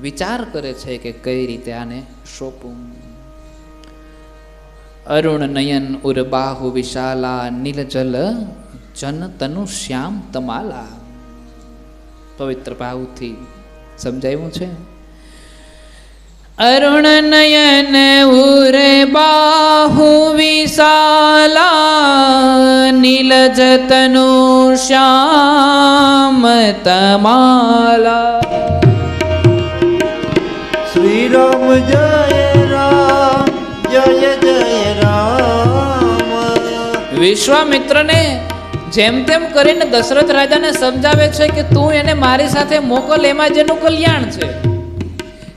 વિચાર કરે છે કે કઈ રીતે આને સોંપું. અરુણ નયન ઉરબાહુ વિશાલા નીલજલ જન તનુ શ્યામ તમાલા. પવિત્ર ભાવથી સમજાયું છે. અરુણ નયન ઉરબાહુ વિશાલા નીલજ તનુ શ્યામ તમાલા. શ્રી રામ જય રામ જય જય રામ. વિશ્વામિત્રને જેમ તેમ કરીને દશરથ રાજાને સમજાવે છે કે તું એને મારી સાથે મોકલ, એમાં જેનું કલ્યાણ છે.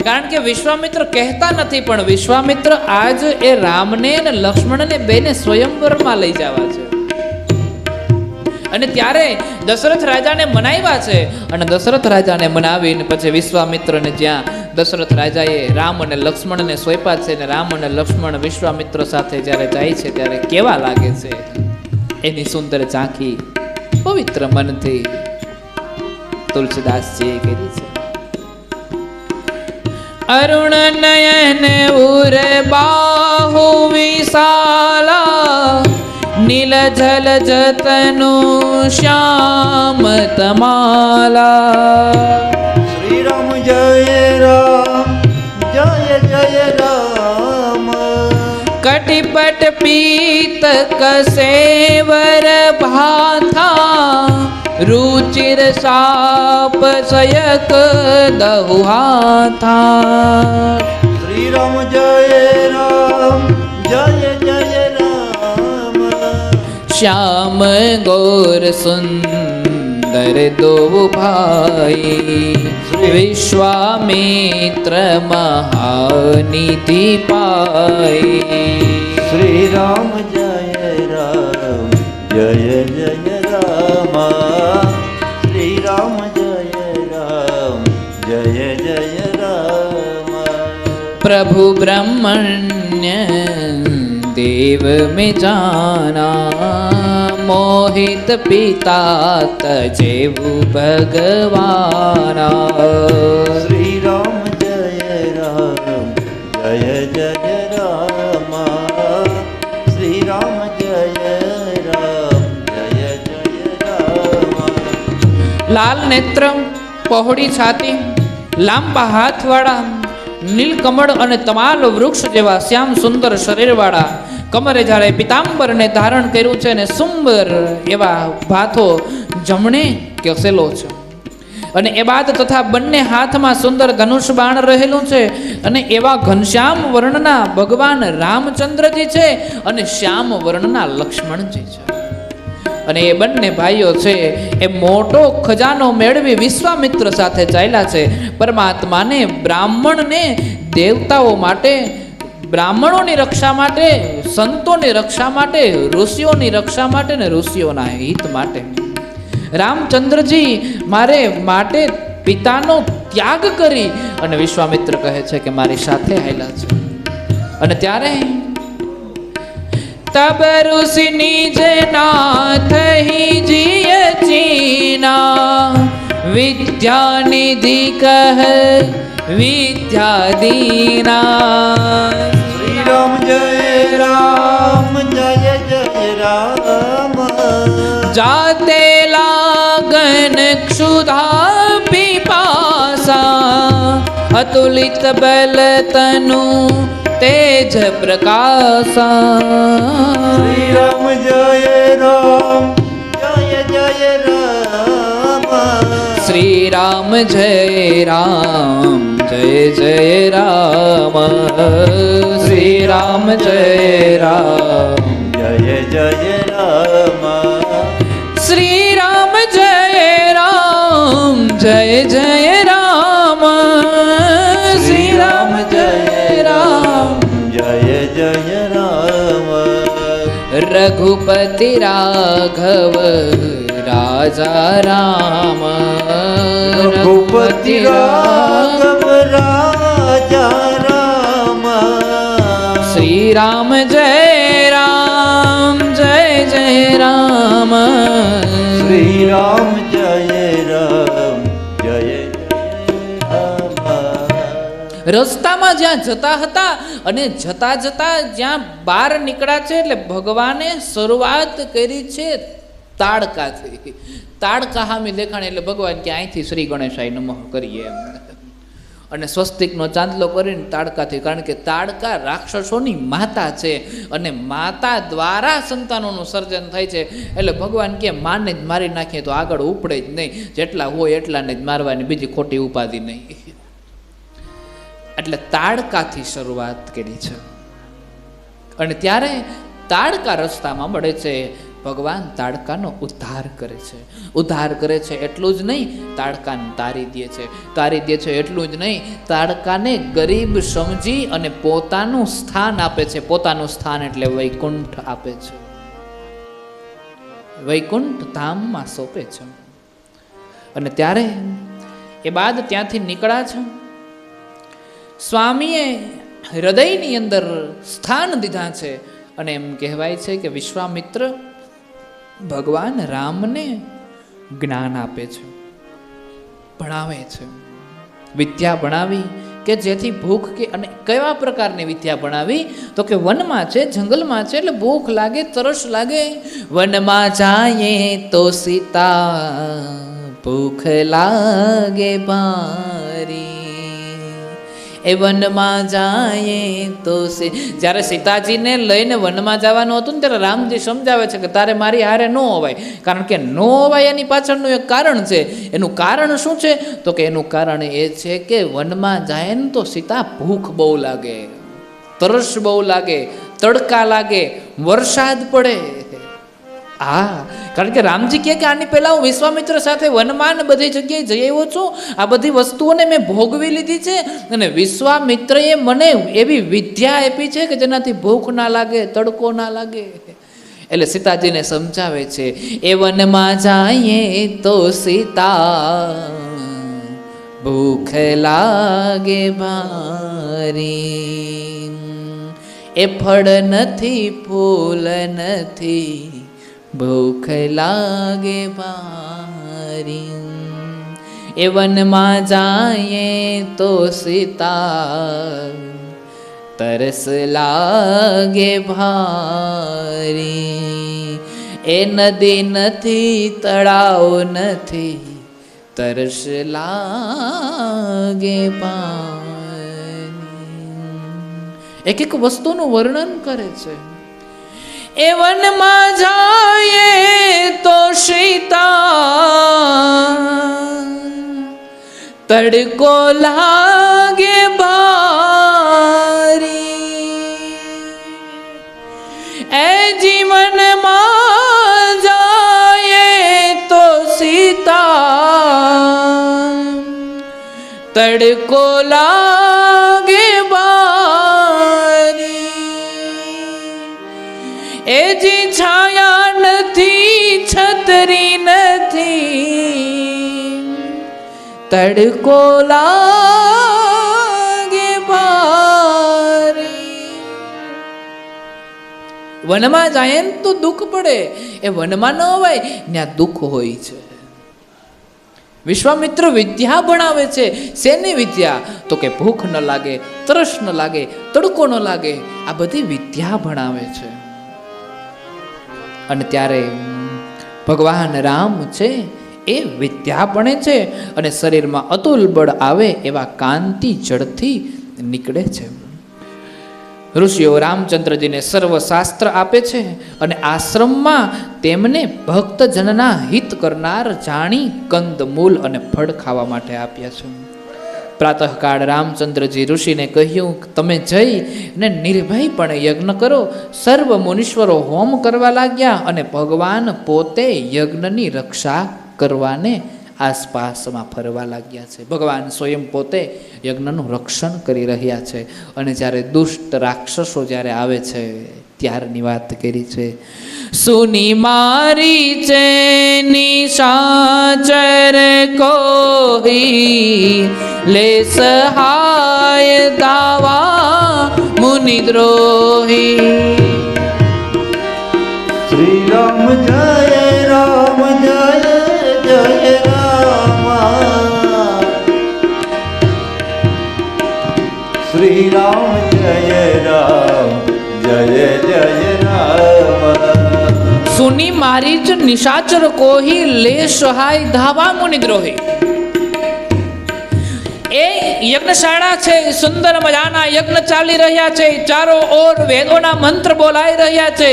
કારણ કે વિશ્વામિત્ર કહેતા નથી, પણ વિશ્વામિત્ર આજ એ રામને અને લક્ષ્મણને બેને સ્વયંવરમાં લઈ જવા છે. અને ત્યારે દશરથ રાજાને મનાવ્યા છે, અને દશરથ રાજાને મનાવીને પછી વિશ્વામિત્રને જ્યાં દશરથ રાજાએ રામ અને લક્ષ્મણને સોંપ્યા છે, અને રામ અને લક્ષ્મણ વિશ્વામિત્ર સાથે જ્યારે જાય છે ત્યારે કેવા લાગે છે એની સુંદર ઝાંખી પવિત્ર મનથી તુલસીદાસજીએ કરી છે. અરુણ નયન ઉર બાહુ વિશાલા નીલ જલ જતનુ શ્યામ તમાલા. શ્રી રામ જય રામ જય જય રામ. કટિપટ પીત કસેવર ભાથા रुचिर साप सयक दहु हाथा. श्री राम जय राम जय जय राम. श्याम गौर सुंदर दो भाई विश्वामित्र महानिधि पाई. श्री राम जय राम जय जय राम. श्री राम जय राम जय जय राम. प्रभु ब्रह्मण्य देव में जाना मोहित पिता तजेवु भगवाना. श्री राम जय राम जय जय राम. श्री राम जय राम जय जय राम. लाल नेत्र पહોળી છાતી લાંબા હાથવાળા નીલકમળ અને તમાલ વૃક્ષ જેવા શ્યામ સુંદર શરીરવાળા કમરે જ્યારે પિતાંબરને ધારણ કર્યું છે અને સુંદર એવા ભાથો જમણે કેસેલો છે અને એ બાદ તથા બંને હાથમાં સુંદર ધનુષ બાણ રહેલું છે અને એવા ઘનશ્યામ વર્ણના ભગવાન રામચંદ્રજી છે અને શ્યામ વર્ણના લક્ષ્મણજી છે. અને એ બંને ભાઈઓ છે એ મોટો ખજાનો મેળવી વિશ્વામિત્ર સાથે ચાલ્યા છે. પરમાત્માને બ્રાહ્મણને દેવતાઓ માટે, બ્રાહ્મણોની રક્ષા માટે, સંતોની રક્ષા માટે, ઋષિઓની રક્ષા માટે ને ઋષિઓના હિત માટે રામચંદ્રજી મારે માટે પિતાનો ત્યાગ કરી અને વિશ્વામિત્ર કહે છે કે મારી સાથે આવેલા છે. અને ત્યારે तब ऋषि निज नाथ ही जिय चीना विद्या निधि कह विद्या दीना. श्री राम जय राम जय जय राम. जाते लागन क्षुधा पिपासा अतुलित बल तनु तेज प्रकाशा. श्री राम जय राम जय जय राम. श्री राम जय राम जय जय राम. श्री राम जय राम जय जय राम. श्री राम जय राम जय जय राम. श्री राम जय राम जय जय राम. रघुपति राघव राजा राम. रघुपति राघव राजा राम. श्री राम जय राम जय जय राम. श्री राम जय राम जय जय राम. રસ્તામાં જ્યાં જતા હતા અને જતા જતા જ્યાં બહાર નીકળ્યા છે એટલે ભગવાને શરૂઆત કરી છે તાડકાથી. તાડકા હામી દેખાણે એટલે ભગવાન કે અહીંથી શ્રી ગણેશાય નમઃ કરીએ એમ. અને સ્વસ્તિકનો ચાંદલો કરીને તાડકાથી, કારણ કે તાડકા રાક્ષસોની માતા છે અને માતા દ્વારા સંતાનોનું સર્જન થાય છે. એટલે ભગવાન કે માને જ મારી નાખીએ તો આગળ ઉપડે જ નહીં, જેટલા હોય એટલાને જ મારવાની, બીજી ખોટી ઉપાધિ નહીં. એટલે તાડકાથી શરૂઆત કરી છે. અને ત્યારે તાડકા રસ્તામાં મળે છે. ભગવાન તાડકાનો ઉદ્ધાર કરે છે. ઉદ્ધાર કરે છે એટલું જ નહીં, તાડકાને તારી દે છે. તારી દે છે એટલું જ નહીં, તાડકાને ગરીબ સમજી અને પોતાનું સ્થાન આપે છે. પોતાનું સ્થાન એટલે વૈકુંઠ આપે છે. વૈકુંઠ ધામમાં સોંપે છે. અને ત્યારે એ બાદ ત્યાંથી નીકળ્યા છે. સ્વામીએ હૃદયની અંદર સ્થાન દીધા છે અને એમ કહેવાય છે કે વિશ્વામિત્ર ભગવાન રામને જ્ઞાન આપે છે, ભણાવે છે. વિદ્યા ભણાવી કે જેથી ભૂખ કે અને કેવા પ્રકારની વિદ્યા ભણાવી તો કે વનમાં છે, જંગલમાં છે એટલે ભૂખ લાગે, તરસ લાગે. વનમાં જાય તો સીતા ભૂખ લાગે ભારી. એ વનમાં જાય તો જ્યારે સીતાજીને લઈને વનમાં જવાનું હતું ને ત્યારે રામજી સમજાવે છે કે તારે મારી હારે ન હોવાય. કારણ કે ન હોવાય એની પાછળનું એક કારણ છે. એનું કારણ શું છે તો કે એનું કારણ એ છે કે વનમાં જાય ને તો સીતા ભૂખ બહુ લાગે, તરસ બહુ લાગે, તડકા લાગે, વરસાદ પડે. હા, કારણ કે રામજી કહે કે આની પહેલાં હું વિશ્વામિત્ર સાથે વનમાં ને બધી જગ્યાએ જઈ આવ્યો છું, આ બધી વસ્તુઓને મેં ભોગવી લીધી છે અને વિશ્વામિત્રએ મને એવી વિદ્યા આપી છે કે જેનાથી ભૂખ ના લાગે, તડકો ના લાગે. એટલે સીતાજીને સમજાવે છે એ વનમાં જાય તો સીતા ભૂખ લાગે ભારી. એ ફળ નથી, ફૂલ નથી, ભૂખ લાગે ભારી. એ વનમાં જાય તો સીતા તરસ લાગે ભારી. એ નદી નથી, તળાવ નથી, તરસ લાગે ભારી. એક એક વસ્તુનું વર્ણન કરે છે. એ વનમાં જાય તો સીતા તડકો લાગે ભારી. એ જીવનમાં જાય તો સીતા તડકો લાગે ભારી. એ જી છાયા નથી, છતરી નથી, તડકો લાગે ભારી. વનમાં જાય ને તો દુઃખ પડે. એ વનમાં ન હોય ત્યાં દુઃખ હોય છે. વિશ્વામિત્ર વિદ્યા ભણાવે છે. શેની વિદ્યા તો કે ભૂખ ન લાગે, તરસ ન લાગે, તડકો ન લાગે, આ બધી વિદ્યા ભણાવે છે. અને ત્યારે ભગવાન રામ છે એ વિદ્યા ભણે છે અને શરીરમાં અતુલ બળ આવે એવા કાંતિ જળથી નીકળે છે. ઋષિઓ રામચંદ્રજીને સર્વશાસ્ત્ર આપે છે અને આશ્રમમાં તેમને ભક્તજનના હિત કરનાર જાણી કંદમૂલ અને ફળ ખાવા માટે આપ્યા છે. પ્રાતઃકાળ રામચંદ્રજી ઋષિને કહ્યું તમે જઈ ને નિર્ભયપણે યજ્ઞ કરો. સર્વ મુનીશ્વરો હોમ કરવા લાગ્યા અને ભગવાન પોતે યજ્ઞની રક્ષા કરવાને આસપાસમાં ફરવા લાગ્યા છે. ભગવાન સ્વયં પોતે યજ્ઞનું રક્ષણ કરી રહ્યા છે. અને જ્યારે દુષ્ટ રાક્ષસો જ્યારે આવે છે ત્યારની વાત કરી છે. સુની મારી છે નિશાચર કોઈ લે સહાય દાવા મુનિ દ્રોહી. શ્રી રામ જય રામ જય જય રામ. શ્રી રામ જય રામ જય જય રામ. સુની મારી જ નિશાચર કોહી લે સહાય ધાવા મુનિ દ્રોહી. એ યજ્ઞશાળા છે, સુંદર મજાના યજ્ઞ ચાલી રહ્યા છે, ચારો ઓર વેદોના મંત્ર બોલાઈ રહ્યા છે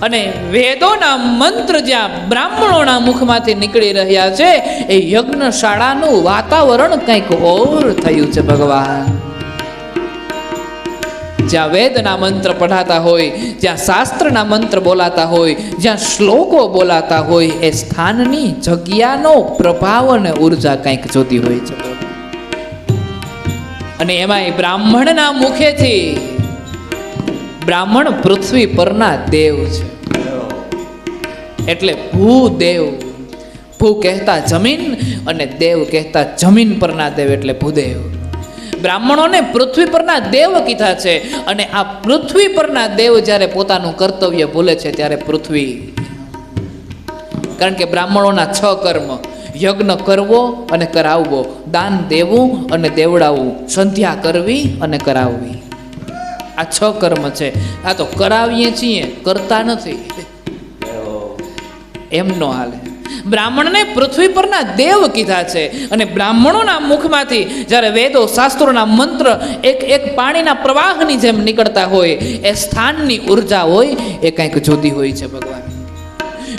અને વેદોના મંત્ર જ્યાં બ્રાહ્મણોના મુખમાંથી નીકળી રહ્યા છે એ યજ્ઞશાળાનું વાતાવરણ કંઈક ઓર થયું છે. ભગવાન જ્યાં વેદના મંત્ર પઢાતા હોય, જ્યાં શાસ્ત્રના મંત્ર બોલાતા હોય, જ્યાં શ્લોકો બોલાતા હોય એ સ્થાનની જગ્યાનો પ્રભાવ અને ઉર્જા કંઈક જોતી હોય છે. અને એમાંય બ્રાહ્મણના મુખેથી, બ્રાહ્મણ પૃથ્વી પરના દેવ છે એટલે ભૂદેવ. ભૂ કહેતા જમીન અને દેવ કહેતા જમીન પરના દેવ એટલે ભૂદેવ. બ્રાહ્મણોને પૃથ્વી પરના દેવ કીધા છે અને આ પૃથ્વી પરના દેવ જ્યારે પોતાનું કર્તવ્ય ભૂલે છે ત્યારે પૃથ્વી, કારણ કે બ્રાહ્મણોના 6 કર્મ યજ્ઞ કરવો અને કરાવવો, દાન દેવું અને દેવડાવવું, સંધ્યા કરવી અને કરાવવી. આ 6 કર્મ છે. આ તો કરાવીએ છીએ, કરતા નથી. એમ નો હાલે. બ્રાહ્મણને પૃથ્વી પરના દેવ કીધા છે અને બ્રાહ્મણોના મુખમાંથી જ્યારે વેદો શાસ્ત્રોના મંત્ર એક એક પાણીના પ્રવાહની જેમ નીકળતા હોય, એ સ્થાનની ઉર્જા હોય એ કંઈક જુદી હોય છે. ભગવાન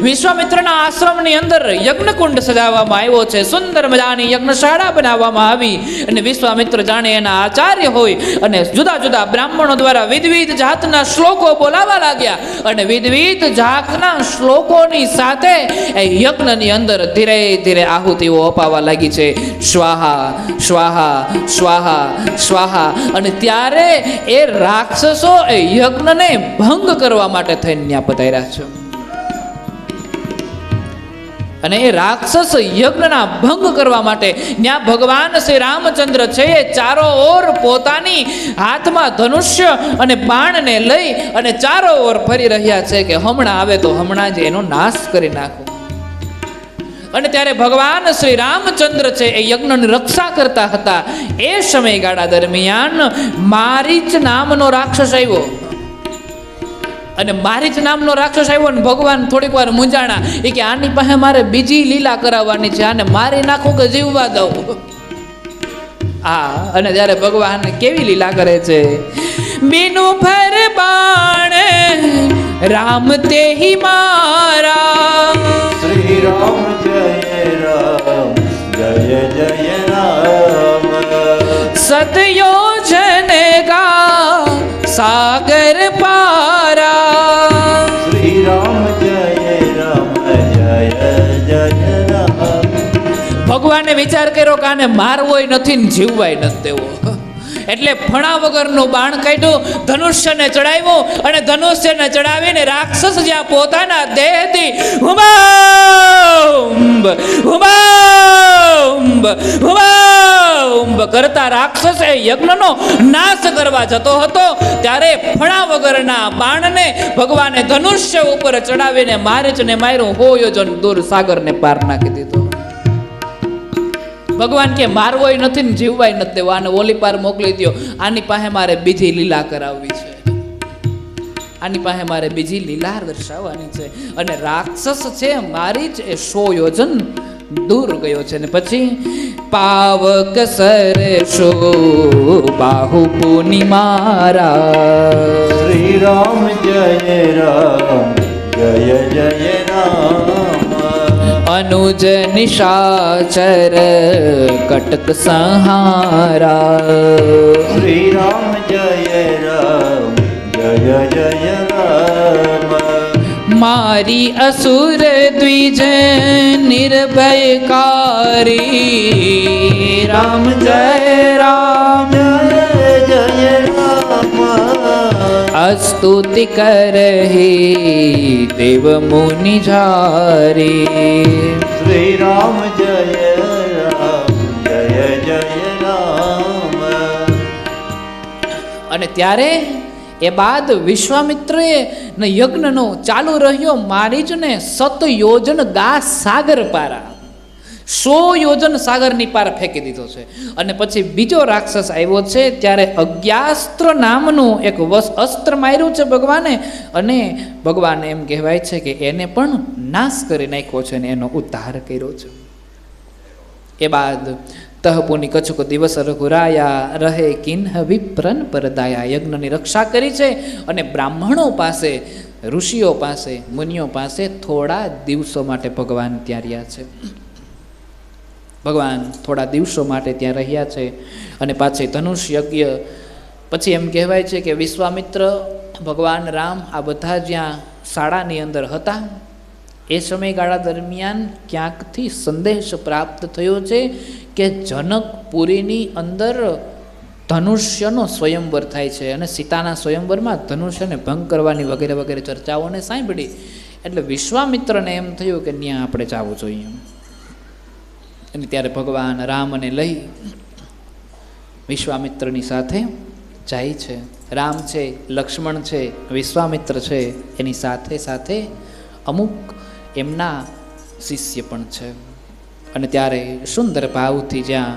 વિશ્વામિત્રના આશ્રમની અંદર યજ્ઞકુંડ સજાવવામાં આવ્યો છે. સુંદર મજાની યજ્ઞશાળા બનાવવામાં આવી અને વિશ્વામિત્ર જાણે એના આચાર્ય હોય અને જુદા જુદા બ્રાહ્મણો દ્વારા વિવિધ જાતના શ્લોકો બોલાવા લાગ્યા અને વિવિધ જાતના શ્લોકોની સાથે એ યજ્ઞની અંદર ધીરે ધીરે આહુતિઓ અપાવા લાગી છે. સ્વાહા સ્વાહા સ્વાહા સ્વાહા. અને ત્યારે એ રાક્ષસો એ યજ્ઞને ભંગ કરવા માટે થઈને ત્યાં પધાર્યા છે. અને એ રાક્ષસ યજ્ઞના ભંગ કરવા માટે ત્યાં ભગવાન શ્રી રામચંદ્ર છે એ ચારો ઓર પોતાની હાથમાં ધનુષ્ય અને બાણને લઈ અને ચારો ઓર ફરી રહ્યા છે કે હમણાં આવે તો હમણાં જ એનો નાશ કરી નાખો. અને ત્યારે ભગવાન શ્રી રામચંદ્ર છે એ યજ્ઞની રક્ષા કરતા હતા. એ સમયગાળા દરમિયાન મારીચ નામનો રાક્ષસ આવ્યો. અને મારીચ નામનો રાક્ષસ આવ્યો ને ભગવાન થોડીક વાર મૂંઝાણા. એ કે આની પાસે મારે બીજી લીલા કરાવવાની છે, આને મારી નાખું કે જીવવા દઉં. અને ત્યારે ભગવાન કેવી લીલા કરે છે. બીનું ફર બાણ રામ તે હી મારા. શ્રી રામ જય રામ જય જય રામ. સતયોજન કા સાગર પારા. શ્રી રામ જય રામ જય જય રામ. ભગવાને વિચાર કર્યો કે આને મારવોય નથી ને જીવવાય નથી દેવો. એટલે ફણા વગરનું બાણ કાઢ્યું, ધનુષ્યને ચડાવ્યું અને ધનુષ્યને ચડાવીને રાક્ષસ જ્યાં પોતાના દેહથી હુંબ હુંબ હુંબ કરતા રાક્ષસ એ યજ્ઞનો નાશ કરવા જતો હતો, ત્યારે ફણા વગરના બાણને ભગવાને ધનુષ્ય ઉપર ચડાવીને મારીચને માર્યું. હો યોજન દૂર સાગરને પાર નાખી દીધો. ભગવાન કે મારવોય નથી ને જીવવાય નથી દેવો, આને ઓલી પાર મોકલી દો. આની પાસે મારે બીજી લીલા કરાવવી છે, આની પાસે મારે બીજી લીલા દર્શાવવાની છે. અને રાક્ષસ છે મારી જ એ 100 યોજન દૂર ગયો છે. ને પછી પાવક સરસો બાહુ પુની મારા. શ્રી રામ જય રામ જય જય રામ. अनुज निशाचर कटक संहारा. श्री राम जय राम जय जय राम. मारी असुर द्विज निर्भयकारी. राम जय राम जय जय राम. स्तुति करहि देव मुनि झारी. श्री राम जय राम जय जय राम. અને ત્યારે એ બાદ વિશ્વામિત્રએ ને યજ્ઞનો ચાલુ રહ્યો મારીચને 7 યોજન ગા સાગર પારા. 100 યોજન સાગરની પાર ફેંકી દીધો છે. અને પછી બીજો રાક્ષસ આવ્યો છે, ત્યારે અજ્ઞાસ્ત્ર નામનું એક અસ્ત્ર માર્યું છે ભગવાને. અને ભગવાન એમ કહેવાય છે કે એને પણ નાશ કરી નાખ્યો છે અને એનો ઉદ્ધાર કર્યો છે. એ બાદ તહપુની કછુક દિવસ રઘુરાયા રહે કિન્હ વિપ્રન પરદાયા. યજ્ઞની રક્ષા કરી છે અને બ્રાહ્મણો પાસે, ઋષિઓ પાસે, મુનિઓ પાસે થોડા દિવસો માટે ભગવાન ત્યાં રહ્યા છે. ભગવાન થોડા દિવસો માટે ત્યાં રહ્યા છે. અને પાછી ધનુષ યજ્ઞ પછી એમ કહેવાય છે કે વિશ્વામિત્ર, ભગવાન રામ આ બધા જ્યાં શાળાની અંદર હતા એ સમયગાળા દરમિયાન ક્યાંકથી સંદેશ પ્રાપ્ત થયો છે કે જનકપુરીની અંદર ધનુષ્યનો સ્વયંવર થાય છે અને સીતાના સ્વયંવરમાં ધનુષ્યને ભંગ કરવાની વગેરે વગેરે ચર્ચાઓને સાંભળી. એટલે વિશ્વામિત્રને એમ થયું કે ત્યાં આપણે જવું જોઈએ. અને ત્યારે ભગવાન રામને લઈ વિશ્વામિત્રની સાથે જાય છે. રામ છે, લક્ષ્મણ છે, વિશ્વામિત્ર છે, એની સાથે સાથે અમુક એમના શિષ્ય પણ છે. અને ત્યારે સુંદર ભાવથી જ્યાં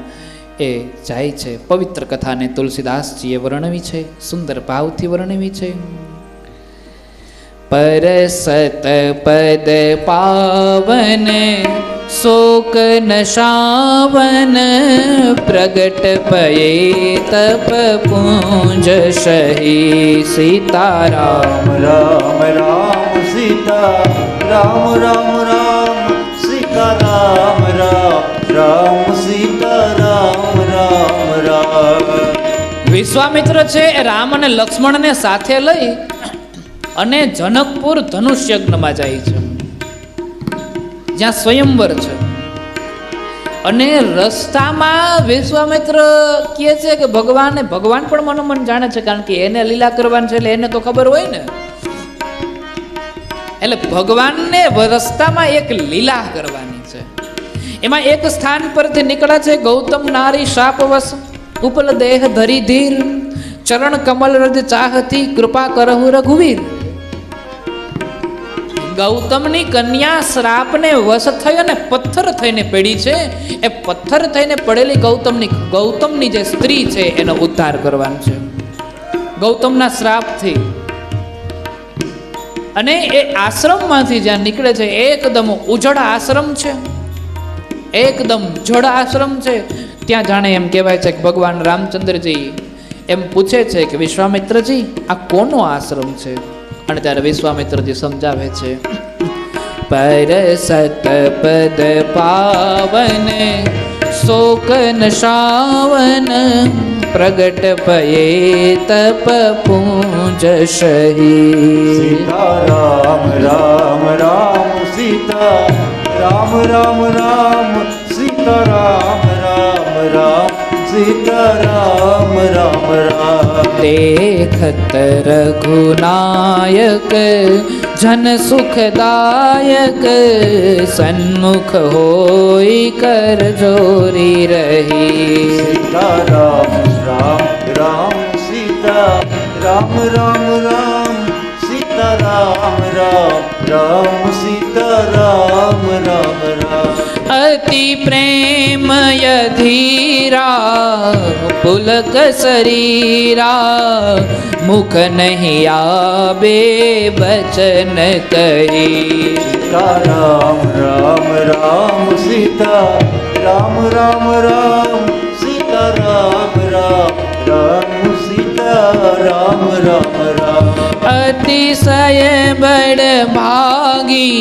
એ જાય છે, પવિત્ર કથાને તુલસીદાસજીએ વર્ણવી છે, સુંદર ભાવથી વર્ણવી છે. પરસત પદ પાવન શોક નશાવન પ્રગટ પયે તપ પૂંજ સહી સીતારામ. રામ રામ સીતા રામ રામ રામ સીતા રામ રામ રામ સીતા રામ રામ રામ. વિશ્વામિત્ર છે એ રામ અને લક્ષ્મણને સાથે લઈ અને જનકપુર ધનુષ્યજ્ઞમાં જાય છે, જ્યાં સ્વયંવર છે. અને રસ્તામાં વિશ્વામિત્ર કહે છે કે ભગવાન પણ મનોમન જાણે છે, કારણ કે એને લીલા કરવાની છે એટલે એને તો ખબર હોય ને. એટલે ભગવાનને રસ્તામાં એક લીલા કરવાની છે. એમાં એક સ્થાન પરથી નીકળ્યા છે, ગૌતમ નારી શાપવશ ઉપલ દેહ ધરી ધીર ચરણ કમલ રજ ચાહતી કૃપા કરહુ રઘુવીર. ગૌતમની કન્યા શ્રાપને વશ થઈ અને પથ્થર થઈને પડી છે. એ પથ્થર થઈને પડેલી ગૌતમની જે સ્ત્રી છે એનો ઉદ્ધાર કરવાનો છે ગૌતમના શ્રાપથી. અને એ આશ્રમમાંથી જ્યાં નીકળે છે એકદમ ઉજળ આશ્રમ છે, એકદમ જળ આશ્રમ છે. ત્યાં જાણે એમ કહેવાય છે કે ભગવાન રામચંદ્રજી એમ પૂછે છે કે વિશ્વામિત્રજી આ કોનો આશ્રમ છે? અને ત્યારે વિશ્વામિત્રજી સમજાવે છે, પરસત પદ પાવન શોક નશાવન પ્રગટ પયે તપ પૂંજ સહી. સીતા રામ રામ રામ સીતા રામ રામ રામ સીતા રામ રામ રામ સીતા રામ રામ રામ. देखत रघुनायक जन सुखदायक सन्मुख होई कर जोरी रही. સીતા રામ રામ રામ સીતા રામ રામ રામ સીતા રામ રામ રામ સીતા રામ રામ રામ. अति प्रेमय धीरा पुलक शरीरा मुख नहीं आबे बचन कही. સીતા રામ રામ રામ સીતા રામ રામ રામ સીતા રામ રામ રામ સીતા રામ રામ રામ. अतिशय बड़ भागी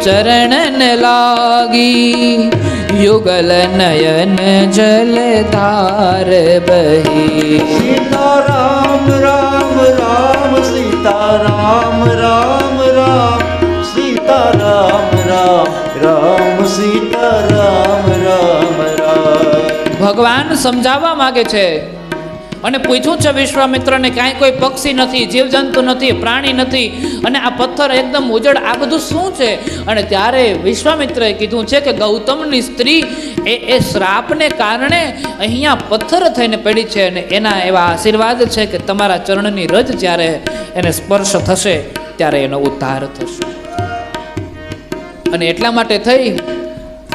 चरणन लागी युगल नयन जल धार बही. સીતા રામ રામ રામ સીતા રામ રામ રામ સીતા રામ રામ રામ સીતા રામ રામ રામ. ભગવાન સમજાવવા માંગે છે અને પૂછ્યું છે વિશ્વામિત્રને, કાંઈ કોઈ પક્ષી નથી, જીવજંતુ નથી, પ્રાણી નથી, અને આ પથ્થર એકદમ ઉજળ, આ બધું શું છે? અને ત્યારે વિશ્વામિત્રએ કીધું છે કે ગૌતમની સ્ત્રી એ શ્રાપને કારણે અહીંયા પથ્થર થઈને પડી છે, અને એના એવા આશીર્વાદ છે કે તમારા ચરણની રજ જ્યારે એને સ્પર્શ થશે ત્યારે એનો ઉદ્ધાર થશે. અને એટલા માટે થઈ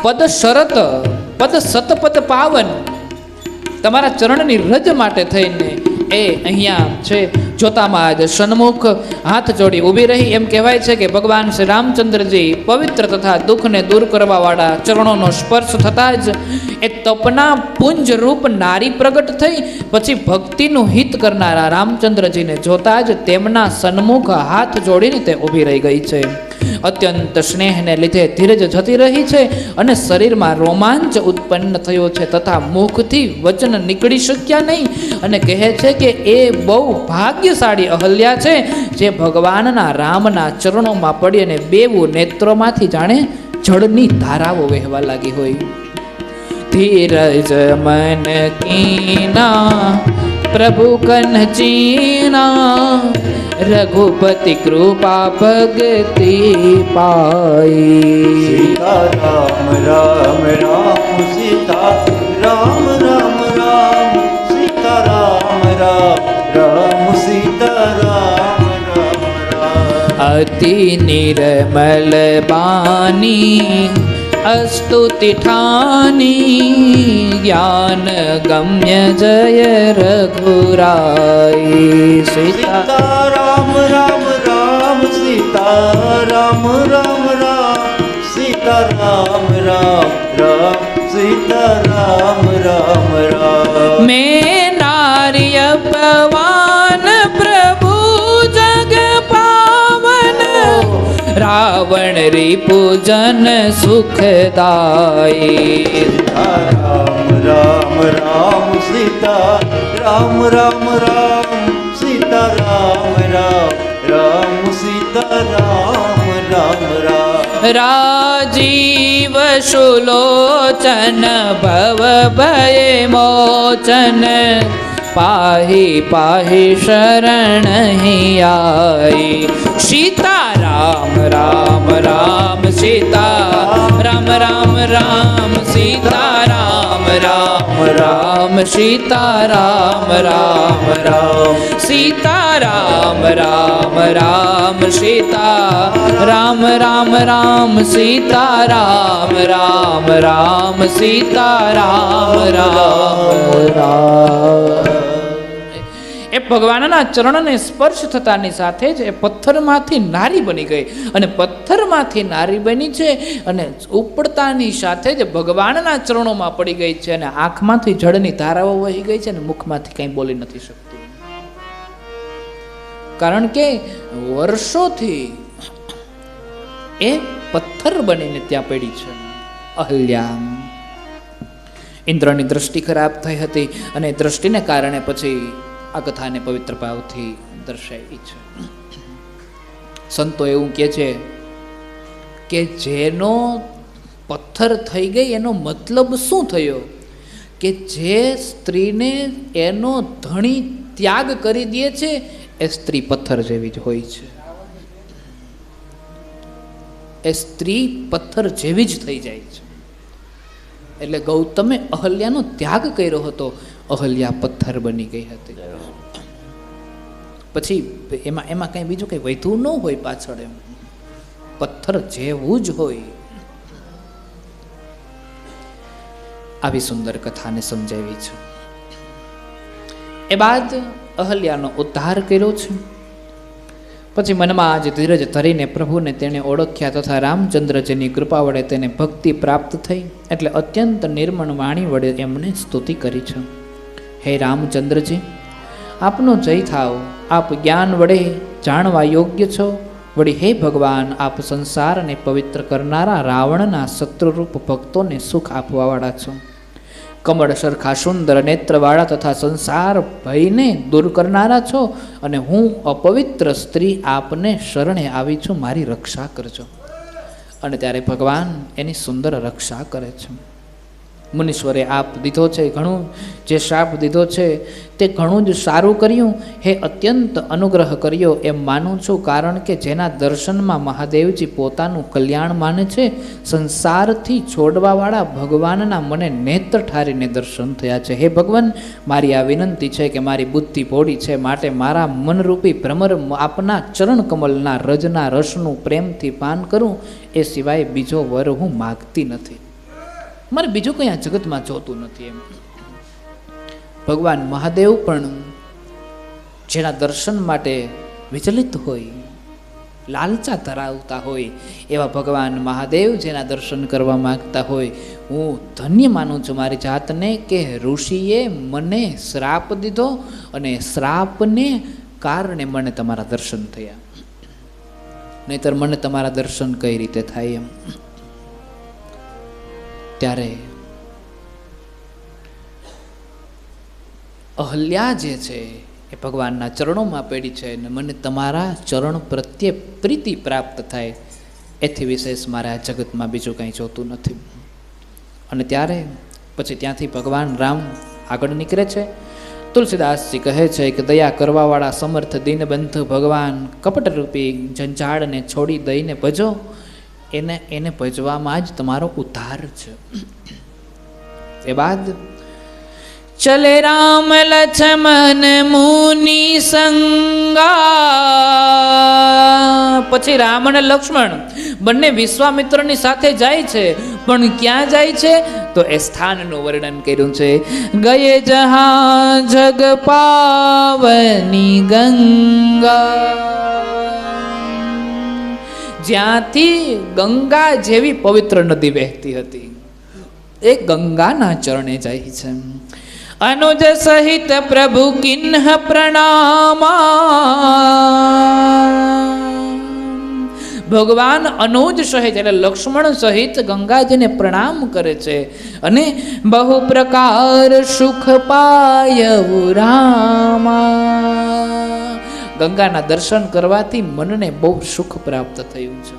પદ શરત પદ સતપદ પાવન, તમારા ચરણની રજ માટે થઈને એ અહીંયા છે. જોતામાં જ સન્મુખ હાથ જોડી ઊભી રહી. એમ કહેવાય છે કે ભગવાન શ્રી રામચંદ્રજી પવિત્ર તથા દુઃખને દૂર કરવાવાળા ચરણોનો સ્પર્શ થતાં જ એ તપના પુંજ રૂપ નારી પ્રગટ થઈ. પછી ભક્તિનું હિત કરનારા રામચંદ્રજીને જોતા જ તેમના સન્મુખ હાથ જોડીને તે ઊભી રહી ગઈ છે. અત્યંત સ્નેહને લીધે ધીરજ જતી રહી છે અને શરીરમાં રોમાંચ ઉત્પન્ન થયો છે, તથા મુખથી વચન નીકળી શક્યા નહીં. અને કહે છે કે એ બહુ ભાગ્યશાળી અહલ્યા છે જે ભગવાનના રામના ચરણોમાં પડી અને બેવું નેત્રોમાંથી જાણે જળની ધારાઓ વહેવા લાગી હોય. ધીરજ મન કીના પ્રભુ કનચીના રઘુપતિ કૃપા ભગતિ પાઈ. સીતા રામ રામ રામ સીતા રામ રામ રામ સીતા રામ રામ રામ સીતા રામ રામ રામ. અતિ નિર્મલ બાની અસ્તુતિ ઠાની જ્ઞાન ગમ્ય જય રઘુરાઈ. સીતારામ રામ રામ સીતારામ રામ રામ સીતારામ રામ રામ સીતારામ રામ રામ. મેં નાર્ય પવાન પ્રભુ જગ પાવન રાવણ રીપુજન સુખદાયી. રામ રામ રામ સીતા રામ રામ રામ સીતારામ રામ રામ સીતારામ રામ રામ. રાજીવ સુલોચન ભવ ભય મોચન પાહી પાહી શરણ આઈ. સીતારામ રામ રામ સીતા રામ રામ રામ સીતારામ રામ રામ સીતારામ રામ રામ સીતારામ રામ રામ સીતા રામ રામ રામ સીતારામ રામ રામ સીતારામ રામ રામ. એ ભગવાનના ચરણને સ્પર્શ થતાની સાથે જ એ પથ્થરમાંથી નારી બની ગઈ અને પથ્થરમાંથી નારી બની છે અને ઉપડતાની સાથે જ ભગવાનના ચરણોમાં પડી ગઈ છે અને આંખમાંથી જળની ધારાઓ વહી ગઈ છે અને મુખમાંથી કંઈ બોલી નથી શકતી. કારણ કે વર્ષોથી એ પથ્થર બનીને ત્યાં પડી છે. અહલ્યા ઇન્દ્રની દ્રષ્ટિ ખરાબ થઈ હતી અને દ્રષ્ટિને કારણે પછી આ કથાને પવિત્ર ભાવથી દર્શાવી છે. સંતો એવું કહે છે કે જેનો પથ્થર થઈ ગઈ એનો મતલબ શું થયો કે જે સ્ત્રીને એનો ધણી ત્યાગ કરી દે છે એ સ્ત્રી પથ્થર જેવી જ હોય છે. એ સ્ત્રી પથ્થર જેવી જ થઈ જાય છે. એટલે ગૌતમે અહલ્યાનો ત્યાગ કર્યો હતો, અહલ્યા પથ્થર બની ગઈ હતી. પછી એમાં કંઈ બીજું કંઈ વધ્યું ન હોય પાછળ, એમ પથ્થર જેવું જ હોય. આવી સુંદર કથાને સમજાવી છે. એ બાદ અહલ્યાનો ઉદ્ધાર કર્યો છે. પછી મનમાં આજ ધીરજ ધરીને પ્રભુને તેણે ઓળખ્યા તથા રામચંદ્રજીની કૃપા વડે તેને ભક્તિ પ્રાપ્ત થઈ. એટલે અત્યંત નિર્મળ વાણી વડે એમણે સ્તુતિ કરી છે. હે રામચંદ્રજી, આપનો જય થાવ. આપ જ્ઞાન વડે જાણવા યોગ્ય છો. વળી હે ભગવાન, આપ સંસારને પવિત્ર કરનારા રાવણના શત્રુરૂપ ભક્તોને સુખ આપવાવાળા છો. કમળ સરખા સુંદર નેત્રવાળા તથા સંસાર ભયને દૂર કરનારા છો. અને હું અપવિત્ર સ્ત્રી આપને શરણે આવી છું, મારી રક્ષા કરજો. અને ત્યારે ભગવાન એની સુંદર રક્ષા કરે છે. મુનીશ્વરે આપ દીધો છે ઘણું, જે શાપ દીધો છે તે ઘણું જ સારું કર્યું. હે અત્યંત અનુગ્રહ કર્યો એમ માનું છું, કારણ કે જેના દર્શનમાં મહાદેવજી પોતાનું કલ્યાણ માને છે, સંસારથી છોડવાવાળા ભગવાનના મને નેત્ર ઠારીને દર્શન થયા છે. હે ભગવાન, મારી આ વિનંતી છે કે મારી બુદ્ધિ ભોળી છે, માટે મારા મનરૂપી ભ્રમર આપના ચરણ કમલના રજના રસનું પ્રેમથી પાન કરું, એ સિવાય બીજો વર હું માગતી નથી. મારે બીજું કંઈ આ જગતમાં જોતું નથી. એમ ભગવાન મહાદેવ પણ જેના દર્શન માટે વિચલિત હોય, લાલચા ધરાવતા હોય, એવા ભગવાન મહાદેવ જેના દર્શન કરવા માગતા હોય, હું ધન્ય માનું છું મારી જાતને કે ઋષિએ મને શ્રાપ દીધો અને શ્રાપને કારણે મને તમારા દર્શન થયા. નહીતર મને તમારા દર્શન કઈ રીતે થાય? એમ ત્યારે અહલ્યા જે છે એ ભગવાનના ચરણોમાં પડી છે અને મને તમારા ચરણ પ્રત્યે પ્રીતિ પ્રાપ્ત થાય, એથી વિશેષ મારે આ જગતમાં બીજું કંઈ જોતું નથી. અને ત્યારે પછી ત્યાંથી ભગવાન રામ આગળ નીકળે છે. તુલસીદાસજી કહે છે કે દયા કરવાવાળા સમર્થ દીનબંધુ ભગવાન કપટરૂપી જંજાળને છોડી દઈને ભજો, એને ભજવામાં જ તમારો ઉદ્ધાર છે. એ બાદ ચલે રામ લક્ષ્મણ મુનિ સંગા. પછી રામ અને લક્ષ્મણ બંને વિશ્વામિત્રની સાથે જાય છે, પણ ક્યાં જાય છે તો એ સ્થાનનું વર્ણન કર્યું છે. ગયે જહાં જગ પાવની ગંગા, જ્યાંથી ગંગા જેવી પવિત્ર નદી વહેતી હતી એ ગંગાના ચરણે જાય છે. અનુજ સહિત પ્રભુ કિન્હ પ્રણામા. ભગવાન અનુજ સહિત એટલે લક્ષ્મણ સહિત ગંગાજીને પ્રણામ કરે છે અને બહુ પ્રકાર સુખ પાયવું રામા. ગંગાના દર્શન કરવાથી મનને બહુ સુખ પ્રાપ્ત થયું છે.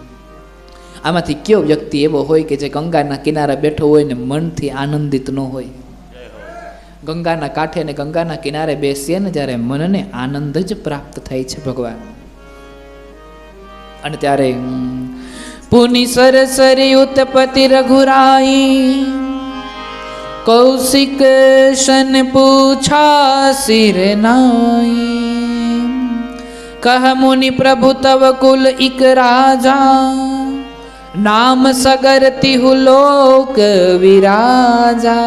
આમાંથી કયો વ્યક્તિ એવો હોય કે જે ગંગાના કિનારે બેઠો હોય ને મનથી આનંદિત ન હોય? ગંગાના કાંઠે અને ગંગાના કિનારે બેસીએ ને જ્યારે મનને આનંદ જ પ્રાપ્ત થાય છે ભગવાન. અને ત્યારે પુનિ સરસરી ઉત્પત્તિ રઘુરાઈ, કૌશિક શન પૂછા સિર નાઈ. કહ મુનિ પ્રભુ તવ કુલ ઇક રાજા, નામ સગર તિહુ લોક વિરાજા.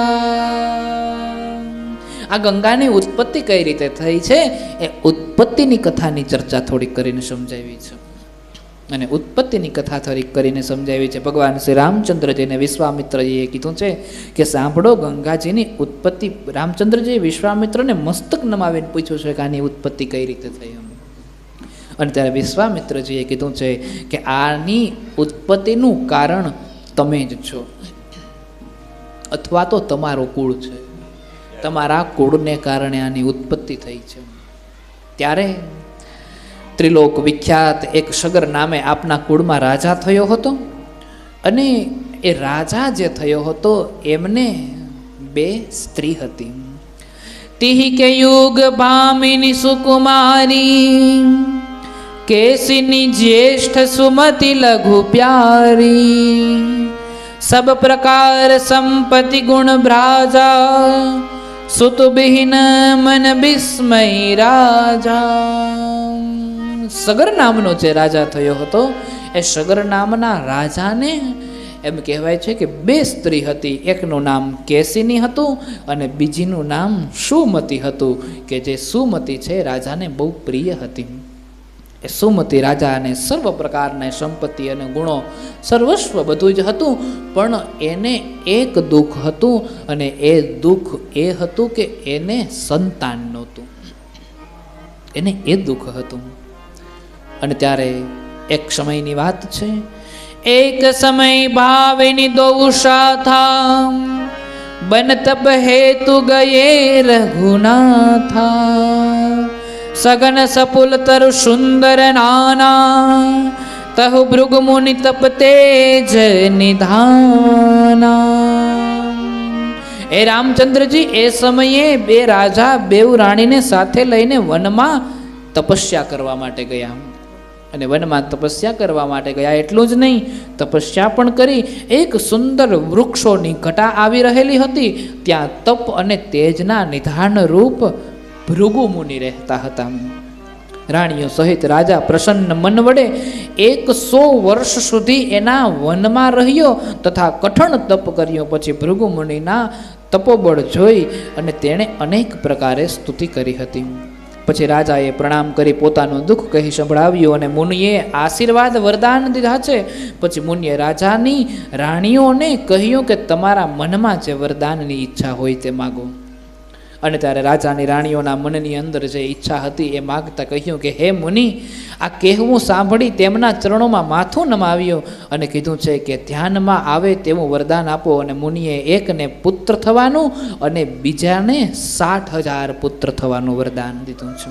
આ ગંગાની ઉત્પત્તિ કઈ રીતે થઈ છે એ ઉત્પત્તિની કથાની ચર્ચા થોડીક કરીને સમજાવી છે. અને ઉત્પત્તિની કથા થોડીક કરીને સમજાવી છે. ભગવાન શ્રી રામચંદ્રજીને વિશ્વામિત્રજીએ કીધું છે કે સાંભળો, ગંગાજીની ઉત્પત્તિ. રામચંદ્રજીએ વિશ્વામિત્રને મસ્તક નમાવીને પૂછ્યું છે કે આની ઉત્પત્તિ કઈ રીતે થઈ એમ. અને ત્યારે વિશ્વામિત્રજીએ કીધું છે કે આની ઉત્પત્તિનું કારણ તમે જ છો, અથવા તો તમારો કુળ છે. તમારા કુળને કારણે આની ઉત્પત્તિ થઈ છે. ત્યારે ત્રિલોક વિખ્યાત એક સગર નામે આપના કુળમાં રાજા થયો હતો, અને એ રાજા જે થયો હતો એમને 2 સ્ત્રી હતી. તિહી કે યુગ ભામિની સુકુમારી, કેસિની જ્યેષ્ઠ સુમતિ લઘુ પ્યારી. સબ પ્રકાર સંપત્તિ ગુણ ભ્રાજા, સુત બિહીન મન બિસ્મય રાજા. સગર નામનો જે રાજા થયો હતો એ સગર નામના રાજાને એમ કહેવાય છે કે 2 સ્ત્રી હતી. એકનું નામ કેસિની હતું અને બીજીનું નામ સુમતિ હતું, કે જે સુમતિ છે રાજાને બહુ પ્રિય હતી. એ સુમતિ રાજાને સર્વ પ્રકારના સંપત્તિ અને ગુણો સર્વસ્વ બધું જ હતું, પણ એને એક દુઃખ હતું, અને એ દુઃખ એ હતું કે એને સંતાન નહોતું. એને એ દુઃખ હતું. અને ત્યારે એક સમયની વાત છે. એક સમય ભાવિની દોષા થા, બન તપ હેતુ ગયે રઘુનાથા. સગન સપુલ તરુ સુંદર નાના, તહુ ભૃગ મુનિ તપ તેજ નિધાના. એ રામચંદ્રજી એ સમયે 2 રાજા 2 રાણીને સાથે લઈને વનમાં તપસ્યા કરવા માટે ગયા. અને વનમાં તપસ્યા કરવા માટે ગયા. એટલું જ નહીં, તપસ્યા પણ કરી. એક સુંદર વૃક્ષોની ઘટા આવી રહેલી હતી. ત્યાં તપ અને તેજના નિધાન રૂપ ભૃગુ મુનિ રહેતા હતા. રાણીઓ સહિત રાજા પ્રસન્ન મન વડે 100 વર્ષ સુધી એના વનમાં રહ્યો તથા કઠણ તપ કર્યો. પછી ભૃગુ મુનિના તપોબળ જોઈ અને તેણે અનેક પ્રકારે સ્તુતિ કરી હતી. પછી રાજાએ પ્રણામ કરી પોતાનું દુઃખ કહી સંભળાવ્યું, અને મુનિએ આશીર્વાદ વરદાન દીધા છે. પછી મુનિએ રાજાની રાણીઓને કહ્યું કે તમારા મનમાં જે વરદાનની ઈચ્છા હોય તે માગો. અને ત્યારે રાજાની રાણીઓના મનની અંદર જે ઈચ્છા હતી એ માગતા કહ્યું કે હે મુનિ, આ કહેવું સાંભળી તેમના ચરણોમાં માથું નમાવ્યું અને કીધું છે કે ધ્યાનમાં આવે તેવું વરદાન આપો. અને મુનિએ એકને પુત્ર થવાનું અને બીજાને 60,000 પુત્ર થવાનું વરદાન દીધું છે.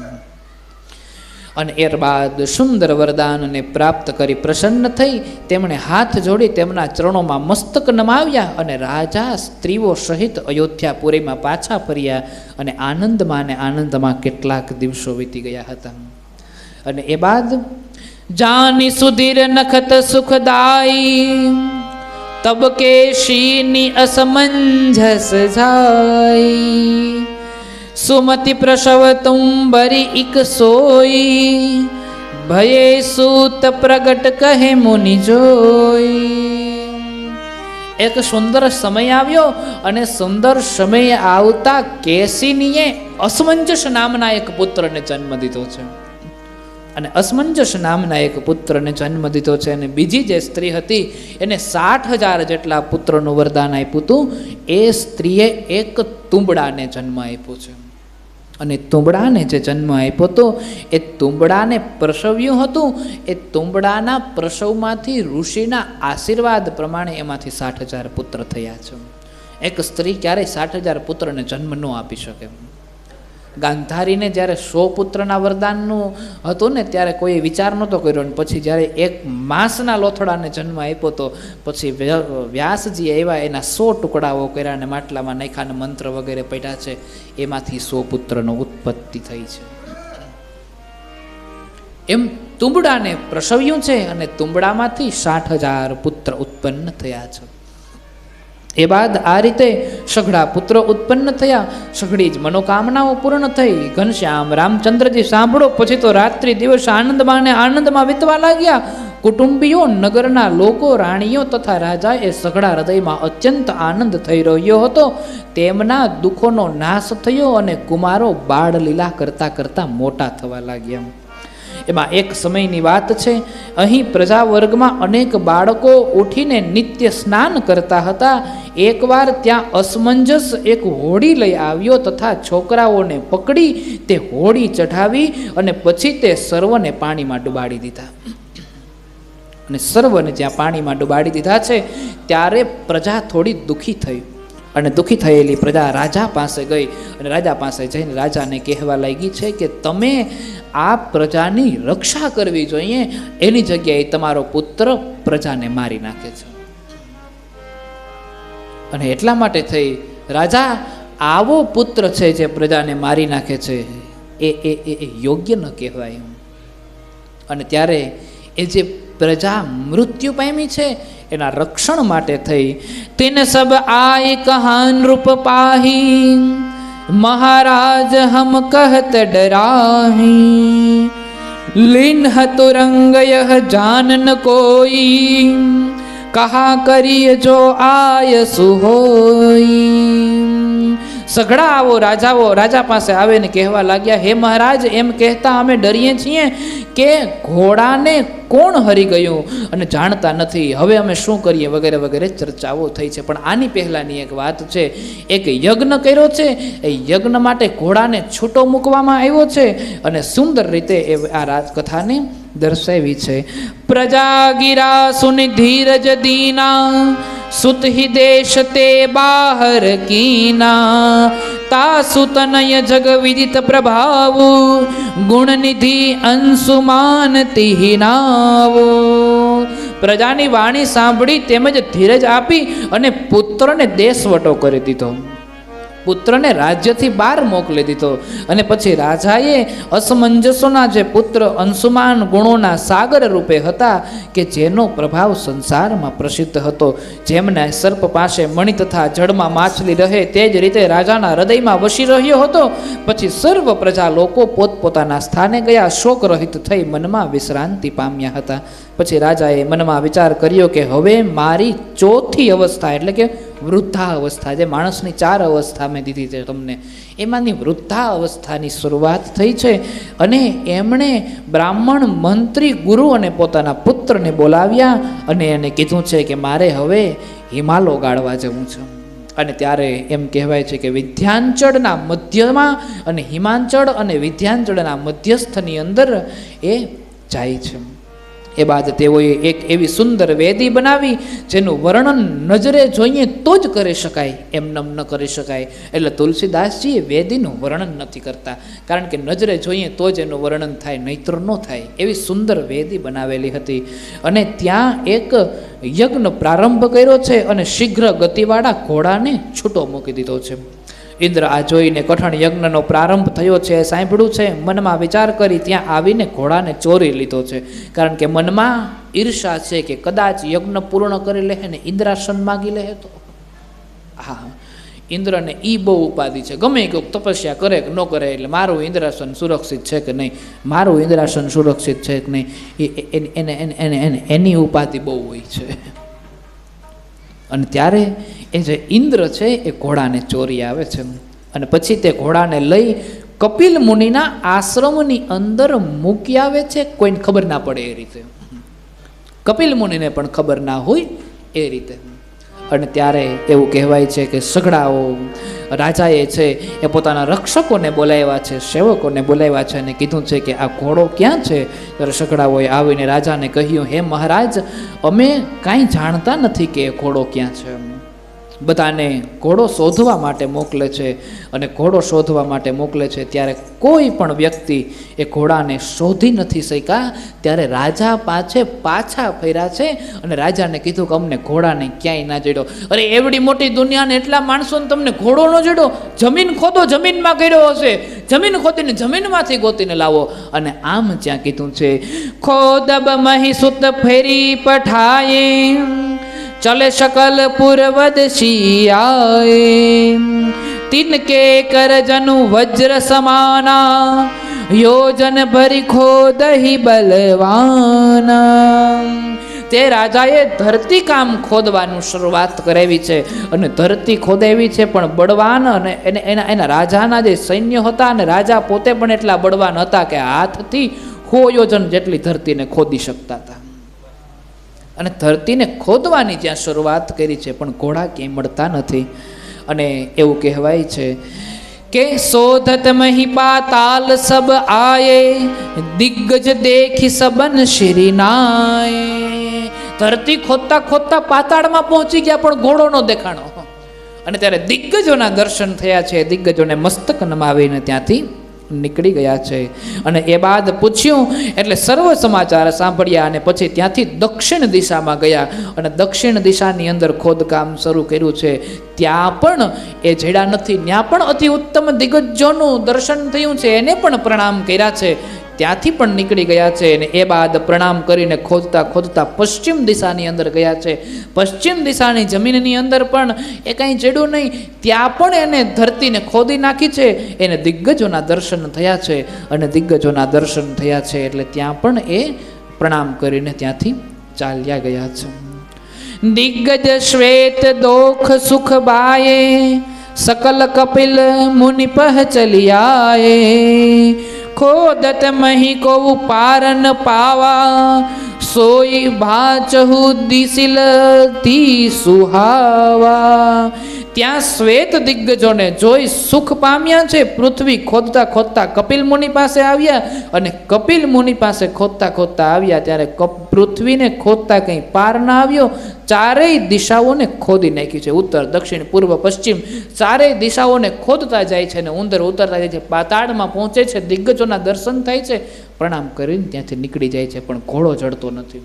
અને એ બાદ સુંદર વરદાનને પ્રાપ્ત કરી પ્રસન્ન થઈ તેમણે હાથ જોડી તેમના ચરણોમાં મસ્તક નમાવ્યા. અને રાજા સ્ત્રીઓ સહિત અયોધ્યાપુરીમાં પાછા ફર્યા. અને આનંદમાં ને આનંદમાં કેટલાક દિવસો વીતી ગયા હતા. અને એ બાદ જાની સુધીર નખત સુખદાઈ, તબ કે શીની અસમંજસ જાય. સુમતિ પ્રસવ તુંબરી ઇક સોઈ, ભયે સૂત પ્રગટ કહે મુનિ જોઈ. એક સુંદર સમય આવ્યો અને સુંદર સમય આવતા કેસીનીએ અસમંજસ નામના એક પુત્રને જન્મ દીધો છે. અને અસમંજસ નામના એક પુત્રને જન્મ દીધો છે. અને બીજી જે સ્ત્રી હતી એને 60,000 જેટલા પુત્રનું વરદાન આપ્યું હતું. એ સ્ત્રીએ એક તુંબડાને જન્મ આપ્યો છે. અને તુંબડાને જે જન્મ આપ્યો હતો એ તુંબડાને પ્રસવ્યું હતું. એ તુંબડાના પ્રસવમાંથી ઋષિના આશીર્વાદ પ્રમાણે એમાંથી 60,000 પુત્ર થયા છે. એક સ્ત્રી ક્યારેય 60,000 પુત્રને જન્મ ન આપી શકે. ગાંધારીને જ્યારે 100 પુત્રના વરદાનનું હતું ને ત્યારે કોઈ વિચાર નહોતો કર્યો. અને પછી જ્યારે એક માસના લોથડાને જન્મ આપ્યો તો પછી વ્યાસજી આવ્યા, એના 100 ટુકડાઓ કર્યા અને માટલામાં નાખ્યા, મંત્ર વગેરે પડ્યા છે. એમાંથી 100 પુત્રનો ઉત્પત્તિ થઈ છે. એમ તુંબડાને પ્રસવ્યું છે અને તુંબડામાંથી 60,000 પુત્ર ઉત્પન્ન થયા છે. એ બાદ આ રીતે સઘળા પુત્ર ઉત્પન્ન થયા. સઘળી જ મનોકામનાઓ પૂર્ણ થઈ. ઘનશ્યામ રામચંદ્રજી સાંભળો, પછી તો રાત્રિ દિવસ આનંદમાં ને આનંદમાં વીતવા લાગ્યા. કુટુંબીઓ, નગરના લોકો, રાણીઓ તથા રાજા એ સઘળા હૃદયમાં અત્યંત આનંદ થઈ રહ્યો હતો. તેમના દુઃખોનો નાશ થયો અને કુમારો બાળ લીલા કરતા કરતા મોટા થવા લાગ્યા. એમાં એક સમયની વાત છે. અહીં પ્રજા વર્ગમાં અનેક બાળકો ઉઠીને નિત્ય સ્નાન કરતા હતા. એકવાર ત્યાં અસમંજસ એક હોડી લઈ આવ્યો તથા છોકરાઓને પકડી તે હોડી ચઢાવી અને પછી તે સર્વને પાણીમાં ડુબાડી દીધા. અને સર્વને જ્યાં પાણીમાં ડુબાડી દીધા છે ત્યારે પ્રજા થોડી દુઃખી થઈ. અને દુઃખી થયેલી પ્રજા રાજા પાસે ગઈ અને રાજા પાસે જઈને રાજાને કહેવા લાગી છે કે તમે આ પ્રજાની રક્ષા કરવી જોઈએ, એની જગ્યાએ તમારો પુત્ર પ્રજાને મારી નાખે છે. અને એટલા માટે થઈ રાજા આવો પુત્ર છે જે પ્રજાને મારી નાખે છે એ યોગ્ય ન કહેવાય. અને ત્યારે એ જે પ્રજા મૃત્યુ પામી છે એના રક્ષણ માટે થઈ તિન સબ આય કહાન રૂપ પાહી, મહારાજ હમ કહત ડરાહી, લિન્હ તુરંગ યહ જાન ન કોઈ, કહા કરીએ જો આય સુહોઈ. સઘળા આવો રાજાઓ રાજા પાસે આવે ને કહેવા લાગ્યા, હે મહારાજ, એમ કહેતા અમે ડરીએ છીએ કે ઘોડાને કોણ હરી ગયું અને જાણતા નથી, હવે અમે શું કરીએ વગેરે વગેરે ચર્ચાઓ થઈ છે. પણ આની પહેલાંની એક વાત છે. એક યજ્ઞ કર્યો છે. એ યજ્ઞ માટે ઘોડાને છૂટો મૂકવામાં આવ્યો છે અને સુંદર રીતે એ આ રાજકથાને દર્શાવી છે. પ્રજા ગિરા સુનિ ધીરજ દીના, સુત હિ દેશ તે બાહર કીના, તા સુતનય જગ વિદિત પ્રભાવ, ગુણ નિધિ અંશુમાન તિહિનાવો. પ્રજાની વાણી સાંભળી તેમજ ધીરજ આપી અને પુત્રને દેશવટો કરી દીધો. પુત્રને રાજ્યથી બહાર મોકલી દીધો. અને પછી રાજાએ અસમંજસોના જે પુત્ર અંશુમાન ગુણોના સાગર રૂપે હતા કે જેનો પ્રભાવ સંસારમાં પ્રસિદ્ધ હતો, જેમને સર્પ પાસે મણિ તથા જળમાં માછલી રહે તે જ રીતે રાજાના હૃદયમાં વસી રહ્યો હતો. પછી સર્વ પ્રજા લોકો પોતપોતાના સ્થાને ગયા, શોક રહિત થઈ મનમાં વિશ્રાંતિ પામ્યા હતા. પછી રાજાએ મનમાં વિચાર કર્યો કે હવે મારી ચોથી અવસ્થા એટલે કે વૃદ્ધા અવસ્થા, જે માણસની 4 અવસ્થા મેં દીધી છે તમને, એમાંની વૃદ્ધા અવસ્થાની શરૂઆત થઈ છે. અને એમણે બ્રાહ્મણ, મંત્રી, ગુરુ અને પોતાના પુત્રને બોલાવ્યા અને એને કીધું છે કે મારે હવે હિમાલય ગાળવા જવું છે. અને ત્યારે એમ કહેવાય છે કે વિધ્યાંચળના મધ્યમાં અને હિમાંચળ અને વિધ્યાંચળના મધ્યસ્થની અંદર એ જાય છે. એ બાદ તેઓએ એક એવી સુંદર વેદી બનાવી જેનું વર્ણન નજરે જોઈએ તો જ કરી શકાય, એમનેમ ન કરી શકાય. એટલે તુલસીદાસજી એ વેદીનું વર્ણન નથી કરતા, કારણ કે નજરે જોઈએ તો જ એનું વર્ણન થાય, નહીતર ન થાય. એવી સુંદર વેદી બનાવેલી હતી. અને ત્યાં એક યજ્ઞ પ્રારંભ કર્યો છે અને શીઘ્ર ગતિવાળા ઘોડાને છૂટો મૂકી દીધો છે. ઇન્દ્ર આ જોઈને કઠણ યજ્ઞનો પ્રારંભ થયો છે સાંભળ્યું છે, મનમાં વિચાર કરી ત્યાં આવીને ઘોડાને ચોરી લીધો છે. કારણ કે મનમાં ઈર્ષા છે કે કદાચ યજ્ઞ પૂર્ણ કરી લે ને ઇન્દ્રાસન માગી લે તો. હા, ઇન્દ્રને એ બહુ ઉપાધિ છે, ગમે કોઈક તપસ્યા કરે કે ન કરે એટલે મારું ઇન્દ્રાસન સુરક્ષિત છે કે નહીં, મારું ઇન્દ્રાસન સુરક્ષિત છે કે નહીં, એની ઉપાધિ બહુ હોય છે. અને ત્યારે એ જે ઇન્દ્ર છે એ ઘોડાને ચોરી આવે છે અને પછી તે ઘોડાને લઈ કપિલ મુનિના આશ્રમની અંદર મૂકી આવે છે, કોઈને ખબર ના પડે એ રીતે, કપિલ મુનિને પણ ખબર ના હોય એ રીતે. અને ત્યારે એવું કહેવાય છે કે સઘળાઓ રાજાએ છે એ પોતાના રક્ષકોને બોલાવ્યા છે, સેવકોને બોલાવ્યા છે અને કીધું છે કે આ ઘોડો ક્યાં છે. ત્યારે સઘળાઓએ આવીને રાજાને કહ્યું, હે મહારાજ, અમે કાંઈ જાણતા નથી કે એ ઘોડો ક્યાં છે. બધાને ઘોડો શોધવા માટે મોકલે છે અને ઘોડો શોધવા માટે મોકલે છે. ત્યારે કોઈ પણ વ્યક્તિ એ ઘોડાને શોધી નથી શક્યા. ત્યારે રાજા પાછા ફર્યા છે અને રાજાને કીધું કે અમને ઘોડાને ક્યાંય ના જડ્યો. અરે એવડી મોટી દુનિયાને એટલા માણસોને તમને ઘોડો ન જડ્યો? જમીન ખોદો, જમીનમાં કર્યો હશે, જમીન ખોદીને જમીનમાંથી ગોતીને લાવો. અને આમ ત્યાં કીધું છે, ખોદબ મહી સુત ફેરી પઠાયે, चले सकल पूर्वद सियाए, तिनके कर जनु वज्र समाना, योजन भरी खोद ही बलवाना. તે રાજાએ ધરતી કામ ખોદવાનું શરૂઆત કરાવી છે અને ધરતી ખોદાવી છે, પણ બળવાન અને એના રાજાના જે સૈન્ય હતા અને રાજા પોતે પણ એટલા બળવાન હતા કે હાથથી 100 યોજન જેટલી ધરતીને ખોદી શકતા હતા. અને ધરતીને ખોદવાની જ્યાં શરૂઆત કરી છે, પણ ઘોડા ક્યાંય મળતા નથી. અને એવું કહેવાય છે કે શોધત મહી પાતાલ સબ આયે, દિગ્ગજ દેખી સબન શ્રી નાય. ધરતી ખોદતા ખોદતા પાતાળમાં પહોંચી ગયા પણ ઘોડો નો દેખાણો. અને ત્યારે દિગ્ગજોના દર્શન થયા છે, દિગ્ગજોને મસ્તક નમાવીને ત્યાંથી નીકળી ગયા છે. અને એ બાદ પૂછ્યું એટલે સર્વ સમાચાર સાંભળ્યા અને પછી ત્યાંથી દક્ષિણ દિશામાં ગયા અને દક્ષિણ દિશાની અંદર ખોદકામ શરૂ કર્યું છે. ત્યાં પણ એ જેડા નથી, ત્યાં પણ અતિ ઉત્તમ દિગ્ગજોનું દર્શન થયું છે, એને પણ પ્રણામ કર્યા છે. ત્યાંથી પણ નીકળી ગયા છે અને એ બાદ પ્રણામ કરીને ખોદતા ખોદતા પશ્ચિમ દિશાની અંદર ગયા છે. પશ્ચિમ દિશાની જમીનની અંદર પણ એ કાંઈ જડ્યું નહીં, ત્યાં પણ એને ધરતીને ખોદી નાખી છે. એને દિગ્ગજોના દર્શન થયા છે અને દિગ્ગજોના દર્શન થયા છે એટલે ત્યાં પણ એ પ્રણામ કરીને ત્યાંથી ચાલ્યા ગયા છે. દિગ્ગજ શ્વેત દોખ સુખ બાયે, सकल कपिल मुनि पह चलियाए, खोदत मही को पारन पावा, सोई भाचहु दिसिल ती सुहावा. ત્યાં શ્વેત દિગ્ગજોને જોઈ સુખ પામ્યા છે. પૃથ્વી ખોદતા ખોદતા કપિલ મુનિ પાસે આવ્યા અને કપિલ મુનિ પાસે ખોદતા ખોદતા આવ્યા ત્યારે પૃથ્વીને ખોદતા કંઈ પાર ના આવ્યો. ચારેય દિશાઓને ખોદી નાખી છે. ઉત્તર, દક્ષિણ, પૂર્વ, પશ્ચિમ ચારેય દિશાઓને ખોદતા જાય છે અને ઉંદર ઉતરતા જાય છે. પાતાળમાં પહોંચે છે, દિગ્ગજોના દર્શન થાય છે, પ્રણામ કરીને ત્યાંથી નીકળી જાય છે, પણ ઘોડો ચડતો નથી.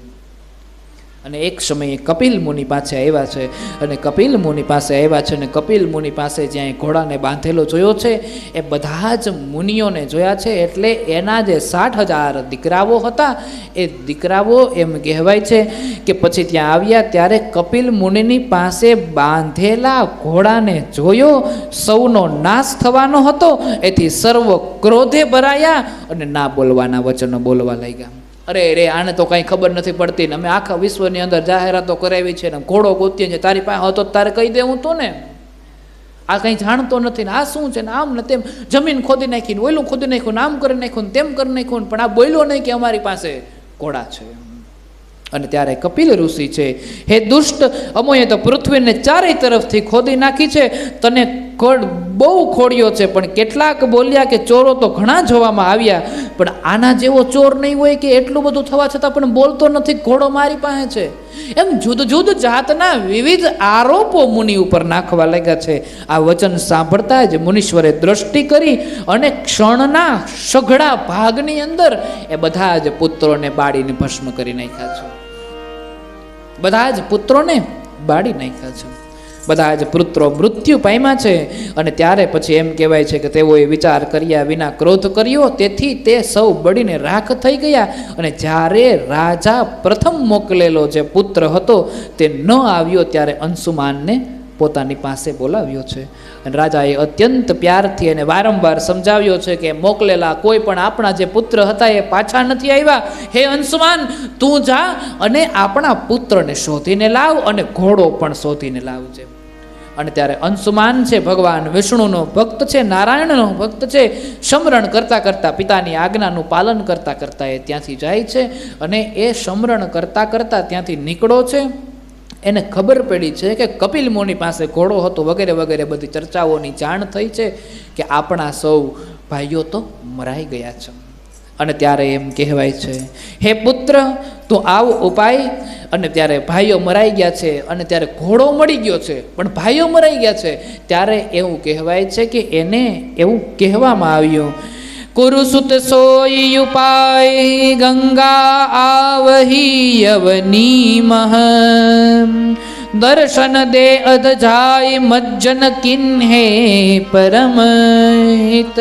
અને એક સમયે કપિલ મુનિ પાસે આવ્યા છે અને કપિલ મુનિ પાસે આવ્યા છે અને કપિલ મુનિ પાસે જ્યાં ઘોડાને બાંધેલો જોયો છે એ બધા જ મુનિઓને જોયા છે. એટલે એના જે 60,000 દીકરાઓ હતા એ દીકરાઓ એમ કહેવાય છે કે પછી ત્યાં આવ્યા ત્યારે કપિલ મુનિની પાસે બાંધેલા ઘોડાને જોયો. સૌનો નાશ થવાનો હતો એથી સર્વ ક્રોધે ભરાયા અને ના બોલવાના વચનો બોલવા લાગ્યા. અરે રે, આને તો કાંઈ ખબર નથી પડતી ને અમે આખા વિશ્વની અંદર જાહેરાતો કરાવી છે ને ઘોડો ગોતીએ છે, તારી પાસે હતો તારે કહી દેવું તો ને, આ કંઈ જાણતો નથી ને આ શું છે ને આમ ને તેમ, જમીન ખોદી નાખીને ઓયલું ખોદી નાખ્યું, આમ કરી નાખ્યું, તેમ કરી નાખ્યું, પણ આ બોલ્યો નહીં કે અમારી પાસે ઘોડા છે. અને ત્યારે કપિલ ઋષિ છે, હે દુષ્ટ, અમોએ તો પૃથ્વીને ચારેય તરફથી ખોદી નાખી છે, તને બહુ ખોડ્યો છે, પણ કેટલાક બોલ્યા કે ચોરો તો ઘણા જોવામાં આવ્યા, પણ આના જેવો ચોર નહીં હોય કે એટલું બધું થવા છતાં પણ બોલતો નથી, ઘોડો મારી પાસે છે. એમ જુદ જુદ જાતના વિવિધ આરોપો મુનિ ઉપર નાખવા લાગ્યા છે. આ વચન સાંભળતા જ મુનીશ્વરે દ્રષ્ટિ કરી અને ક્ષણના સઘળા ભાગની અંદર એ બધા જ પુત્રોને બાળીને ભસ્મ કરી નાખ્યા છે. બધા જ પુત્રોને બાળી નાખ્યા છે. બધા જ પુત્રો મૃત્યુ પામ્યા છે. અને ત્યારે પછી એમ કહેવાય છે કે તેઓએ વિચાર કર્યા વિના ક્રોધ કર્યો, તેથી તે સૌ બળીને રાખ થઈ ગયા. અને જ્યારે રાજા પ્રથમ મોકલેલો જે પુત્ર હતો તે ન આવ્યો ત્યારે અંશુમાનને પોતાની પાસે બોલાવ્યો છે. અને રાજાએ અત્યંત પ્યારથી એને વારંવાર સમજાવ્યો છે કે મોકલેલા કોઈ પણ આપણા જે પુત્ર હતા એ પાછા નથી આવ્યા. હે અંશુમાન, તું જા અને આપણા પુત્રને શોધીને લાવ અને ઘોડો પણ શોધીને લાવજે. અને ત્યારે અંશુમાન છે ભગવાન વિષ્ણુનો ભક્ત છે, નારાયણનો ભક્ત છે. સમરણ કરતાં કરતાં, પિતાની આજ્ઞાનું પાલન કરતાં કરતાં એ ત્યાંથી જાય છે. અને એ સમરણ કરતાં કરતાં ત્યાંથી નીકળો છે. એને ખબર પડી છે કે કપિલ મુનિ પાસે ઘોડો હતો, વગેરે વગેરે બધી ચર્ચાઓની જાણ થઈ છે કે આપણા સૌ ભાઈઓ તો મરાઈ ગયા છે. અને ત્યારે એમ કહેવાય છે, હે પુત્ર, તું આવ ઉપાય. અને ત્યારે ભાઈઓ મરાઈ ગયા છે અને ત્યારે ઘોડો મળી ગયો છે, પણ ભાઈઓ મરાઈ ગયા છે. ત્યારે એવું કહેવાય છે કે એને એવું કહેવામાં આવ્યું, કુરુસુત સોઈ ઉપાય ગંગા આવહી યવની મહ દર્શન દે અધ જાય મજ્જન કિન્હે પરમહિત.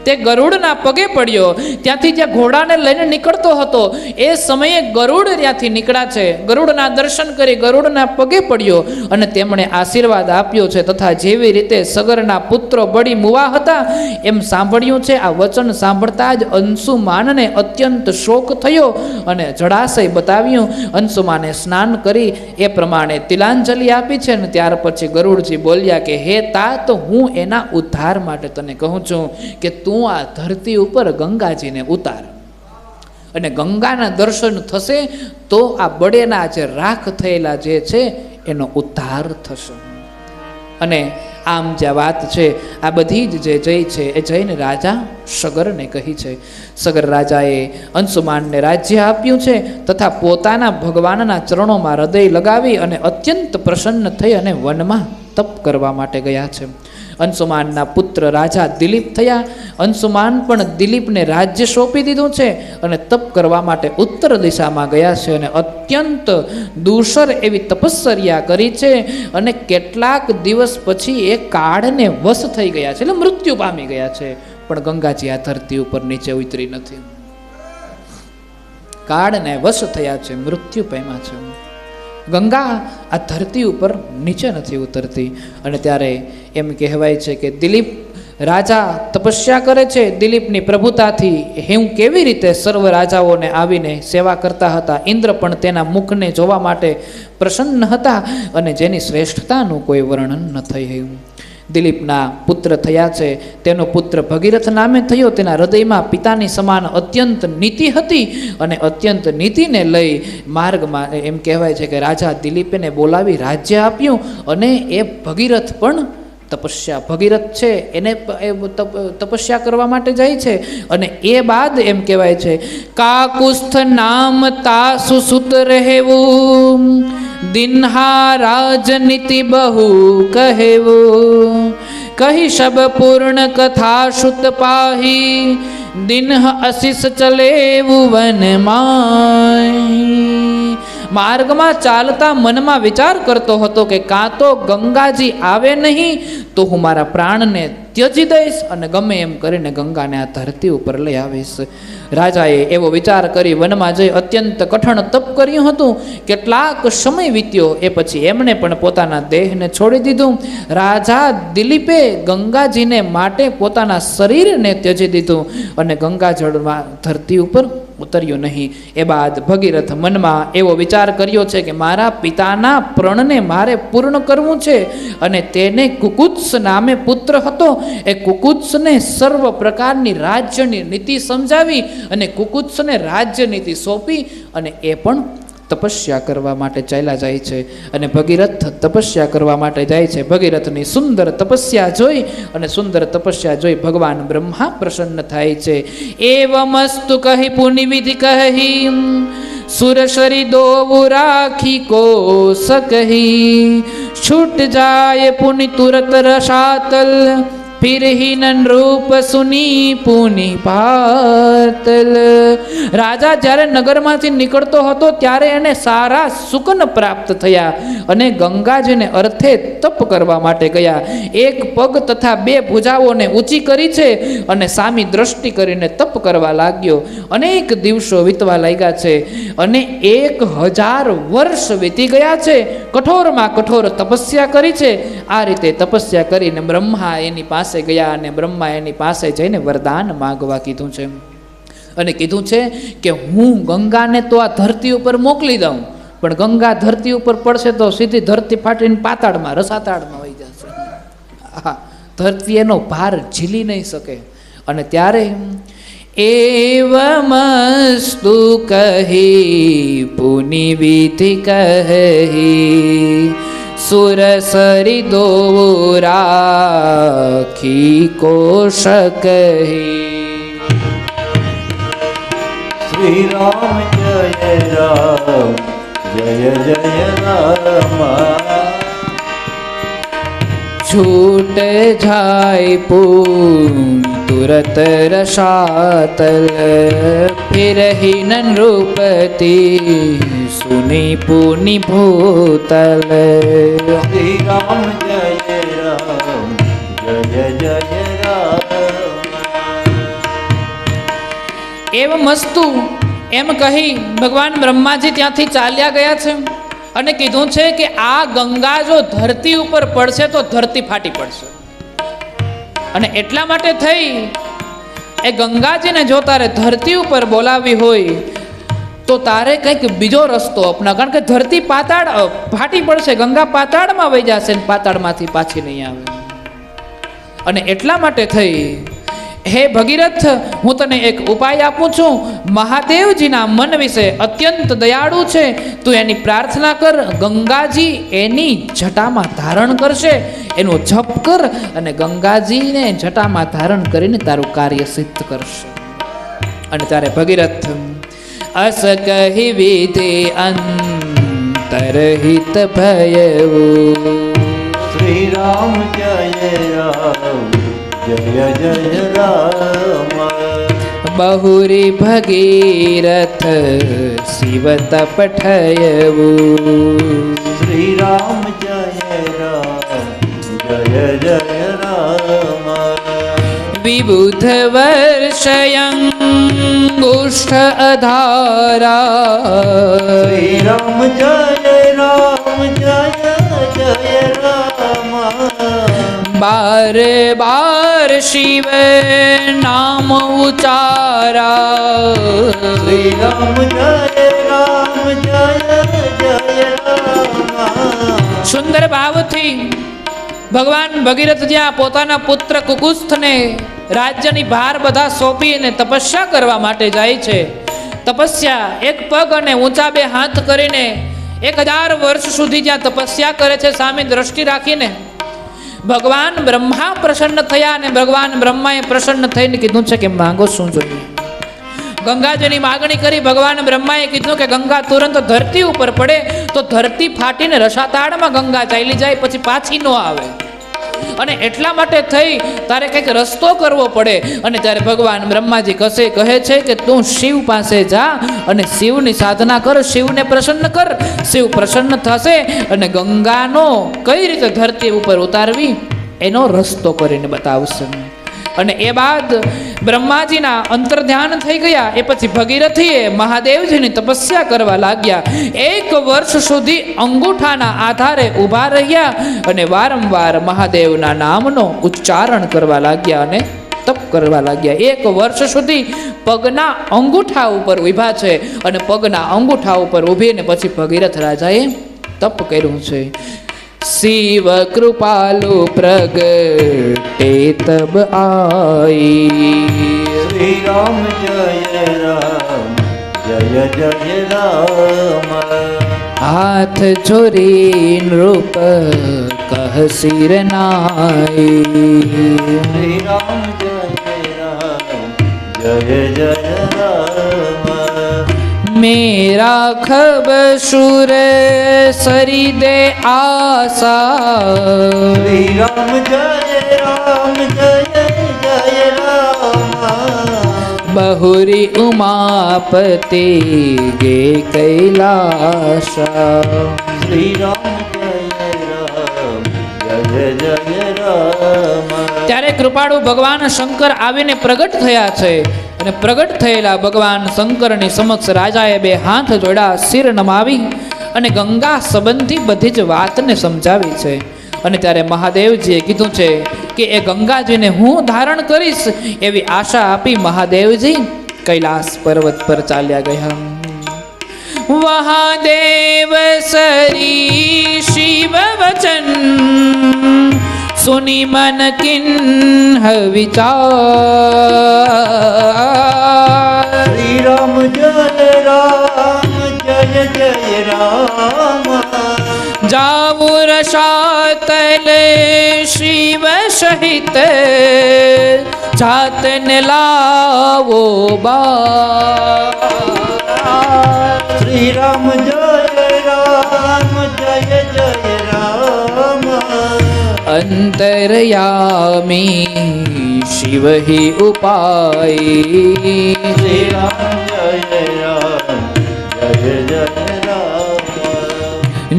તે ગરુડના પગે પડ્યો. ત્યાંથી જ્યાં ઘોડાને લઈને નીકળતો હતો એ સમયે ગરુડ ત્યાંથી નીકળ્યા છે. ગરુડના દર્શન કરી ગરુડના પગે પડ્યો અને તેમણે આશીર્વાદ આપ્યો છે. તથા જેવી રીતે સગરના પુત્રો બળી મુવા હતા એમ સાંભળ્યું છે. આ વચન સાંભળતા જ અંશુમાનને અત્યંત શોક થયો અને જળાશય બતાવ્યું. અંશુમાને સ્નાન કરી એ પ્રમાણે તિલાંજલિ આપી છે. અને ત્યાર પછી ગરુડજી બોલ્યા કે હે તાત, હું એના ઉદ્ધાર માટે તને કહું છું કે તું આ ધરતી ઉપર ગંગાજીને ઉતાર, અને ગંગાના દર્શન થશે તો આ બળેના જે રાખ થયેલા જે છે એનો ઉદ્ધાર થશે. અને આમ જે વાત છે આ બધી જ જે જય છે એ જઈને રાજા સગરને કહી છે. સગર રાજાએ અંશુમાનને રાજ્ય આપ્યું છે તથા પોતાના ભગવાનના ચરણોમાં હૃદય લગાવી અને અત્યંત પ્રસન્ન થઈ અને વનમાં તપ કરવા માટે ગયા છે. અંશુમાનના પુત્ર રાજા દિલીપ થયા. અંશુમાન પણ દિલીપને રાજ્ય સોંપી દીધું છે અને તપ કરવા માટે ઉત્તર દિશામાં ગયા છે. અને અત્યંત દૂષર એવી તપશ્ચર્યા કરી છે. અને કેટલાક દિવસ પછી એ કાળને વશ થઈ ગયા છે, એટલે મૃત્યુ પામી ગયા છે. પણ ગંગાજી આ ધરતી ઉપર નીચે ઉતરી નથી. કાળને વશ થયા છે, મૃત્યુ પામ્યા છે. ગંગા આ ધરતી ઉપર નીચે નથી ઉતરતી. અને ત્યારે એમ કહેવાય છે કે દિલીપ રાજા તપસ્યા કરે છે. દિલીપની પ્રભુતાથી હું કેવી રીતે સર્વ રાજાઓને આવીને સેવા કરતા હતા. ઇન્દ્ર પણ તેના મુખને જોવા માટે પ્રસન્ન હતા અને જેની શ્રેષ્ઠતાનું કોઈ વર્ણન ન થયું. દિલીપના પુત્ર થયા છે. તેનો પુત્ર ભગીરથ નામે થયો. તેના હૃદયમાં પિતાની સમાન અત્યંત નીતિ હતી અને અત્યંત નીતિને લઈ માર્ગમાં એમ કહેવાય છે કે રાજા દિલીપને બોલાવી રાજ્ય આપ્યું. અને એ ભગીરથ પણ તપસ્યા, ભગીરથ છે એને તપસ્યા કરવા માટે જાય છે. અને એ બાદ એમ કહેવાય છે, કાકુસ્થ નામ તાસુ સુત રહેવું દિન્હા રાજનીતિ બહુ કહેવું કહી શબ પૂર્ણ કથા શુત પાહી દિન્હ અશિષ ચલેવું વનમાં. માર્ગમાં ચાલતા મનમાં વિચાર કરતો હતો કે કાં તો ગંગાજી આવે નહીં તો હું મારા પ્રાણને ત્યજી દઈશ અને ગમે એમ કરીને ગંગાને આ ધરતી ઉપર લઈ આવીશ. રાજાએ એવો વિચાર કરી વનમાં જઈ અત્યંત કઠણ તપ કર્યું હતું. કેટલાક સમય વીત્યો એ પછી એમણે પણ પોતાના દેહને છોડી દીધું. રાજા દિલીપે ગંગાજીને માટે પોતાના શરીરને ત્યજી દીધું અને ગંગાજળમાં ધરતી ઉપર ઉતર્યું નહીં. એ બાદ ભગીરથ મનમાં એવો વિચાર કર્યો છે કે મારા પિતાના પ્રણને મારે પૂર્ણ કરવું છે. અને તેને કુકુત્સ નામે પુત્ર હતો. એ કુકુત્સને સર્વ પ્રકારની રાજ્યની નીતિ સમજાવી અને કુકુત્સને રાજ્ય નીતિ સોંપી અને એ પણ તપસ્યા કરવા માટે ચાલ્યા જાય છે. અને ભગીરથ તપસ્યા કરવા માટે જાય છે. ભગીરથની સુંદર તપસ્યા જોઈ અને સુંદર તપસ્યા જોઈ ભગવાન બ્રહ્મા પ્રસન્ન થાય છે. એવમસ્તુ કહી પુનિવિધિ કહી સુરસરી દોવ રાખી કોસ કહી છૂટ જાય પુનિ તુરત રસાતલ फिर ही नन रूप सुनी पुनि पातल। राजा જ્યારે નગરમાંથી નીકળતો હતો ત્યારે એને સારા સુકન પ્રાપ્ત થયા અને ગંગાજીને અર્થે તપ કરવા માટે ગયા. એક પગ તથા બે ભુજાઓને ઊંચી કરી છે અને સામી દ્રષ્ટિ કરીને તપ કરવા લાગ્યો. અનેક દિવસો વીતવા લાગ્યા છે અને 1000 વર્ષ વીતી ગયા છે. કઠોરમાં કઠોર તપસ્યા કરી છે. આ રીતે તપસ્યા કરીને બ્રહ્મા એની પાસે ગયા અને બ્રહ્મા એની પાસે જઈને વરદાન માંગવા કીધું છે અને કીધું છે કે હું ગંગાને તો આ ધરતી ઉપર મોકલી દઉં, પણ ગંગા ધરતી ઉપર પડશે તો સીધી ધરતી ફાટીને પાતાળમાં રસાતાળમાં વહી જશે. હા, ધરતી એનો ભાર ઝીલી નહીં શકે. અને ત્યારે એવમસ્તુ કહી પુનિ વિધિ કહી સુરસરી દો રાખી કોશ કહી. શ્રી રામ જય રામ જય જય રામ. छूट जाए पून तुरत रसातल फिर ही नन रूपती सुनी पुनि भूतल. શ્રી રામ જય રામ જય જય રામ. એમ મસ્તુ એમ કહી ભગવાન બ્રહ્માજી ત્યાંથી ચાલ્યા ગયા છે અને કીધું છે કે આ ગંગા જો ધરતી ઉપર પડશે તો ધરતી ફાટી પડશે. અને એટલા માટે થઈ એ ગંગાજીને જો તારે ધરતી ઉપર બોલાવી હોય તો તારે કંઈક બીજો રસ્તો અપના, કારણ કે ધરતી પાતાળ ફાટી પડશે, ગંગા પાતાળમાં વહી જશે ને પાતાળમાંથી પાછી નહીં આવે. અને એટલા માટે થઈ હે ભગીરથ, હું તને એક ઉપાય આપું છું. મહાદેવજીના મન વિશે અત્યંત દયાળુ છે, તું એની પ્રાર્થના કર. ગંગાજી એની જટામાં ધારણ કરશે, એનો જપ કર અને ગંગાજીને જટામાં ધારણ કરીને તારું કાર્ય સિદ્ધ કરશે. અને ત્યારે ભગીરથ અસ કહી વિધિ અંતરહિત ભયવું. શ્રી રામ જય રામ જય જય રામ. બહુરી ભગીરથ શિવ તપઠયવું. શ્રી રામ જય રામ જય જય રામ. વિબુધ વર્ષયંગુષ્ઠ અધારા. શ્રી રામ જય રામ જય જય રામ. બાર બાર શિવ નામ ઉચારા. શ્રી રામ જય રામ જય જય રામ. સુંદર ભાવથી ભગવાન ભગીરથ જ્યાં પોતાના પુત્ર કુકુસ્થને રાજ્યની ભાર બધા સોંપીને તપસ્યા કરવા માટે જાય છે. તપસ્યા એક પગ અને ઊંચા બે હાથ કરીને 1000 વર્ષ સુધી જ્યાં તપસ્યા કરે છે, સામે દ્રષ્ટિ રાખીને ભગવાન બ્રહ્મા પ્રસન્ન થયા અને ભગવાન બ્રહ્માએ પ્રસન્ન થઈને કીધું છે કે માંગો શું જોઈએ. ગંગાજીની માગણી કરી. ભગવાન બ્રહ્માએ કીધું કે ગંગા તુરંત ધરતી ઉપર પડે તો ધરતી ફાટીને રસાતાળમાં ગંગા ચાલી જાય, પછી પાછી ન આવે. અને એટલા માટે થઈ તારે કંઈક રસ્તો કરવો પડે. અને ત્યારે ભગવાન બ્રહ્માજી કહે છે કે તું શિવ પાસે જા અને શિવની સાધના કર, શિવને પ્રસન્ન કર. શિવ પ્રસન્ન થશે અને ગંગાનો કઈ રીતે ધરતી ઉપર ઉતારવી એનો રસ્તો કરીને બતાવશે. અને એ બાદ બ્રહ્માજીના અંતર્ધ્યાન થઈ ગયા. એ પછી ભગીરથીએ મહાદેવજીની તપસ્યા કરવા લાગ્યા. 1 વર્ષ સુધી અંગૂઠાના આધારે ઊભા રહ્યા અને વારંવાર મહાદેવના નામનો ઉચ્ચારણ કરવા લાગ્યા અને તપ કરવા લાગ્યા. 1 વર્ષ સુધી પગના અંગૂઠા ઉપર ઊભા છે અને પગના અંગૂઠા ઉપર ઊભીને પછી ભગીરથ રાજાએ તપ કર્યું છે. શિવ કૃપાલુ પ્રગટે તબ આઈ. શ્રી રામ જય રામ જય જય રામ. હાથ જોરી નૃપ કહ સિર નાઈ. શ્રી રામ જય રામ જય જય રામ. मेरा खब सुर सरी दे आशा श्री राम जय राम बहुरी उमापति गे कैलासा श्री राम जय राम ત્યારે કૃપાળુ ભગવાન શંકર આવીને પ્રગટ થયા છે અને પ્રગટ થયેલા ભગવાન શંકરની સમક્ષ રાજાએ બે હાથ જોડ્યા, શિર નમાવી અને ગંગા સંબંધી બધી જ વાતને સમજાવી છે. અને ત્યારે મહાદેવજીએ કીધું છે કે એ ગંગાજીને હું ધારણ કરીશ એવી આશા આપી મહાદેવજી કૈલાસ પર્વત પર ચાલ્યા ગયા. મહાદેવ સરી શિવ વચન सुनी मन किन्ह विचार श्री राम जय राम जाऊ रसातल शिव सहित जातन लावो बा श्री राम जय राम अंतरयामी शिव ही उपाय श्री राम जय राम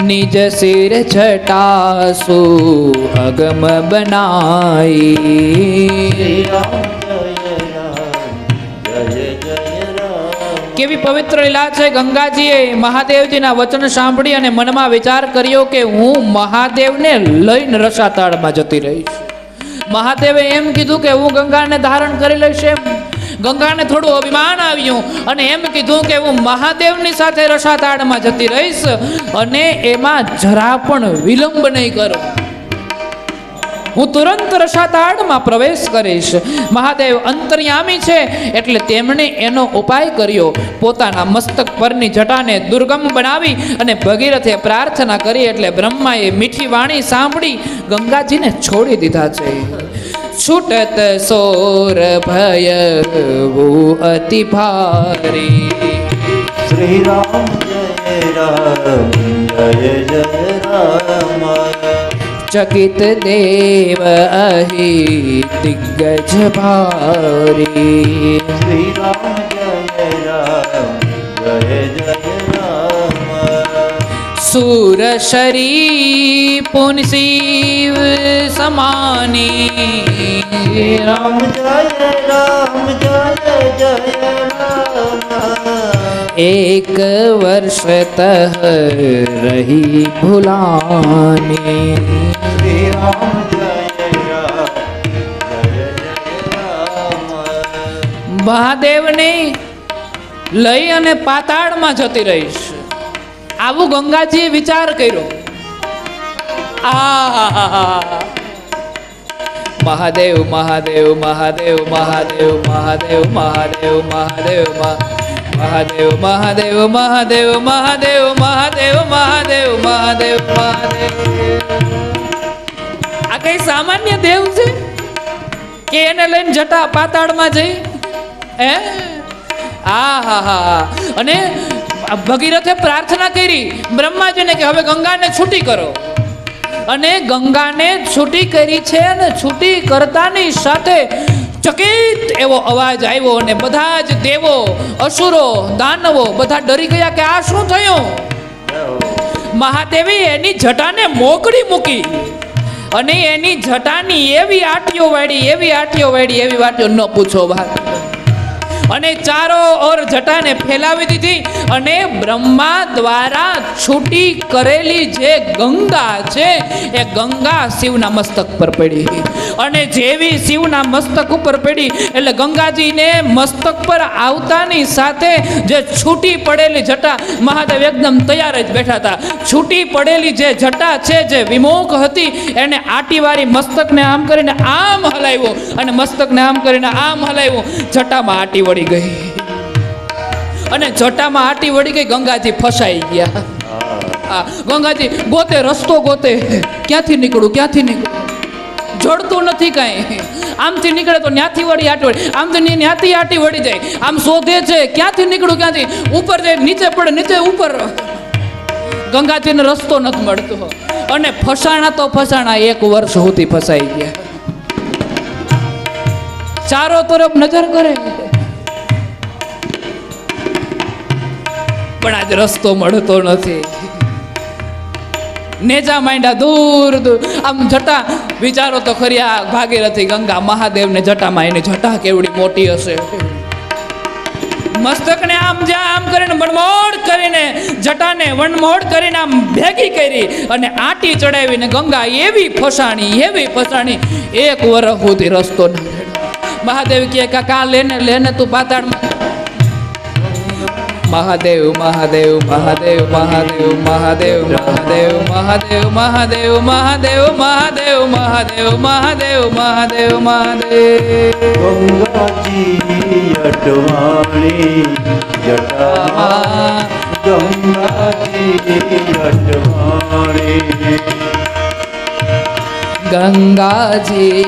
निज सिर छटासु अगम बनाई श्री राम जय राम કેવી પવિત્ર લીલા છે. ગંગાજીએ મહાદેવજીના વચન સાંભળી અને મનમાં વિચાર કર્યો કે હું મહાદેવને લઈને રસાતાળમાં જતી રહીશ. મહાદેવે એમ કીધું કે હું ગંગાને ધારણ કરી લઈશ. એમ ગંગાને થોડું અભિમાન આવ્યું અને એમ કીધું કે હું મહાદેવની સાથે રસાતાળમાં જતી રહીશ અને એમાં જરા પણ વિલંબ નહીં કરું. હું તુરંત રસાતાળમાં પ્રવેશ કરીશ. મહાદેવ અંતર્યામી છે એટલે તેમણે એનો ઉપાય કર્યો. પોતાના મસ્તક પરની જટાને દુર્ગમ બનાવી અને ભગીરથે પ્રાર્થના કરી એટલે બ્રહ્માએ મીઠી વાણી સાંભળી ગંગાજીને છોડી દીધા છે. છૂટત સોર ભય વો અતિ ભારી श्री राम जय राम चकित देव अहि दिग्गज भारी श्री राम जय राम सूर शरी पुन शिव समानी श्री राम जय राम एक वर्ष तह रही भुलानी श्री राम जय राम મહાદેવને લઈ અને પાતાળમાં જતી રહીશ આવું ગંગાજીએ વિચાર કર્યો. મહાદેવ મહાદેવ મહાદેવ મહાદેવ મહાદેવ મહાદેવ મહાદેવ મહાદેવ મહાદેવ મહાદેવ મહાદેવ મહાદેવ મહાદેવ મહાદેવ મહાદેવ. આ કઈ સામાન્ય દેવ છે કે એને લઈને જટા પાતાળમાં જઈ હે? અને ભગીરથે પ્રાર્થના કરી બ્રહ્માજીને કે હવે ગંગાને છૂટી કરો અને ગંગાને છૂટી કરી છે અને છૂટી કરતાની સાથે ચકિત એવો અવાજ આવ્યો અને બધા જ દેવો અસુરો દાનવો બધા ડરી ગયા કે આ શું થયું. મહાદેવી એની જટાને મોકળી મૂકી અને એની જટાની એવી આટીઓ વાળી એવી આટીઓ ન પૂછો વાત. અને ચારો ઓર જટાને ફેલાવી દીધી અને બ્રહ્મા દ્વારા છૂટી કરેલી જે ગંગા છે એ ગંગા શિવના મસ્તક પર પડી અને જેવી શિવના મસ્તક ઉપર પડી એટલે ગંગાજીને મસ્તક પર આવતાની સાથે જે છૂટી પડેલી જટા મહાદેવ એકદમ તૈયાર જ બેઠા હતા. છૂટી પડેલી જે જટા છે જે વિમુખ હતી એને આટીવાળી મસ્તકને આમ કરીને આમ હલાવ્યો અને મસ્તકને આમ કરીને આમ હલાવ્યું. જટામાં આટી વળી ગઈ અને જટામાં આટી વળી ગઈ. ગંગાજી ફસાઈ ગયા. ગંગાજી ગોતે રસ્તો ગોતે ક્યાંથી નીકળું. જડતું નથી કાંઈ. આમથી નીકળે તો ન્યાથી વળી આટી વળી, આમથી ન્યાથી આટી વળી જાય. આમ શોધે છે ક્યાંથી નીકળું, ક્યાંથી ઉપર જાય, નીચે પડે, નીચે ઉપર. ગંગાજીને રસ્તો નથી મળતો. અને ફસાણા તો ફસાણા, 1 વર્ષ સુધી ફસાઈ ગયા. ચારો તરફ નજર કરે પણ આજ રસ્તો મળતો નથી. નેજા માંડ્યા દૂર દૂર. આમ જટા વિચારો તો ખરી, આ ભાગીરથી ગંગા મહાદેવને જટામાં, એની જટા કેવડી મોટી હશે. મસ્તકને આમ જ્યાં આમ કરીને વણમોડ કરીને, જટાને વણમોડ કરીને આમ ભેગી કરી અને આટી ચડાવીને ગંગા એવી ફસાણી, 1 વર્ષ સુધી રસ્તો ના મળ્યો. મહાદેવ કહે કાકા લેને તું પાતાળમાં. મહાદેવ મહાદેવ મહાદેવ મહાદેવ મહાદેવ મહાદેવ મહાદેવ મહાદેવ મહાદેવ મહાદેવ મહાદેવ મહાદેવ મહાદેવ મહાદેવ. ગંગાજી અટવાણી જટામાં, ગંગાજી અટવાણી, ગંગાજી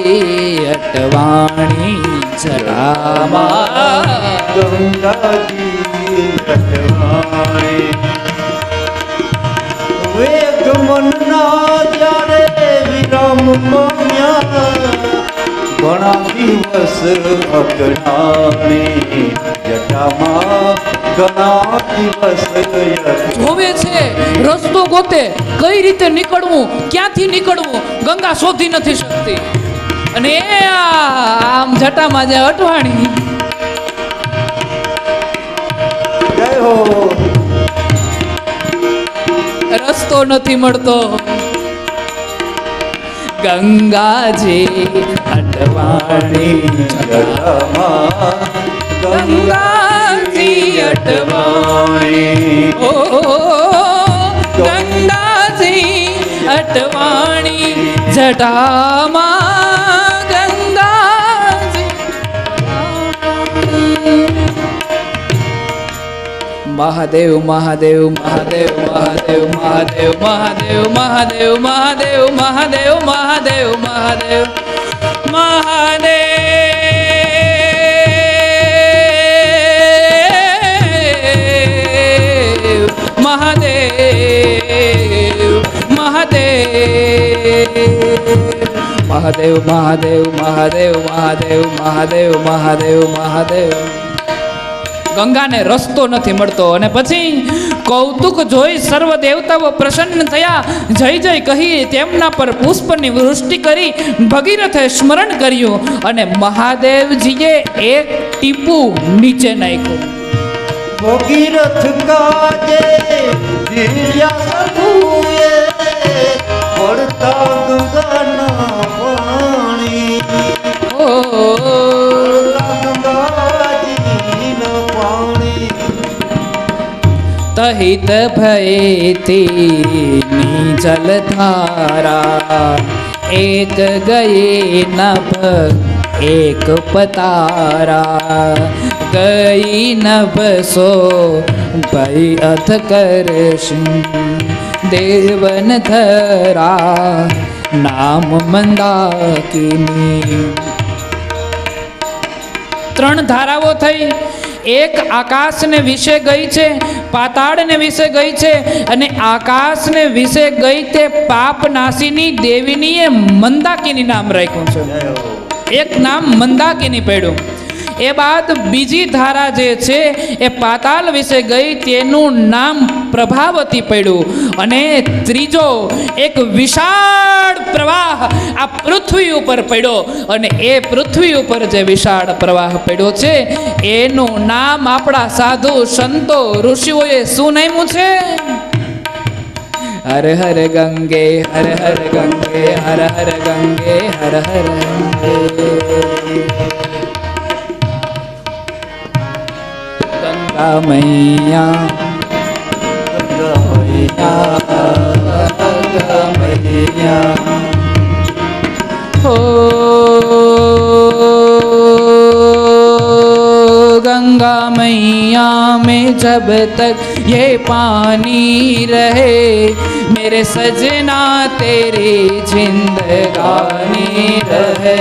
અટવાણી જટામાં, ગંગાજી અટવાણી. વેગ મનના જ્યારે વિરામ પામ્યા, ઘણા દિવસ અગણાણી જટામાં, ઘણા દિવસ જોવે છે રસ્તો ગોતે, કઈ રીતે નીકળવું, ક્યાંથી નીકળવું, ગંગા શોધી નથી શકતી. અને એ આમ જટામાં જે અટવાણી, જય હો, રસ્તો નથી મળતો. ગંગાજી અટવાણી જટામાં, ગંગાજી અટવાણી, ઓ ગંગાજી અટવાણી જટામાં, ગંગાજી. મહાદેવ મહાદેવ મહાદેવ મહાદેવ મહાદેવ મહાદેવ મહાદેવ મહાદેવ મહાદેવ મહાદેવ મહાદેવ મહાદેવ મહાદેવ મહાદેવ મહાદેવ મહાદેવ મહાદેવ મહાદેવ. ગંગાને રસ્તો નથી મળતો. અને પછી કૌતુક જોઈ સર્વ દેવતાઓ પ્રસન્ન થયા, જય જય કહી તેમના પર પુષ્પની વૃષ્ટિ કરી ભગીરથે સ્મરણ કર્યું અને મહાદેવજીએ એક ટીપું નીચે નાખ્યું. ભગીરથ કાજે દિવ્યા સતુએ, પડતા ગંગાના પાણી, ઓ ગંગાજીના પાણી. તહિત ભયતી જલધારા, એક ગયે નભ એક પતારા, ગઈ નભ સો ભય અથ કરશી, દેવન ધરા નામ મંદાકિની. 3 ધારાઓ થઈ. એક આકાશને વિશે ગઈ છે, પાતાળને વિશે ગઈ છે, અને આકાશને વિશે ગઈ તે પાપનાશીની દેવીનીએ મંદાકિની નામ રાખ્યું છે. એક નામ મંદાકિની પડ્યું. એ બાદ બીજી ધારા જે છે એ પાતાળ વિશે ગઈ, તેનું નામ પ્રભાવતી પડ્યું. અને ત્રીજો એક વિશાળ પ્રવાહ આ પૃથ્વી ઉપર પડ્યો. અને એ પૃથ્વી ઉપર જે વિશાળ પ્રવાહ પડ્યો છે એનું નામ આપણા સાધુ સંતો ઋષિઓએ શું નામ્યું છે? હર હર ગંગે, હર હર ગંગે, હર હર ગંગે, હર હર ગંગે. ગંગા મૈયા, ગંગા મૈયા, હો गंगा मैया में जब कब तक ये पानी रहे मेरे सजना तेरी जिंदगानी रहे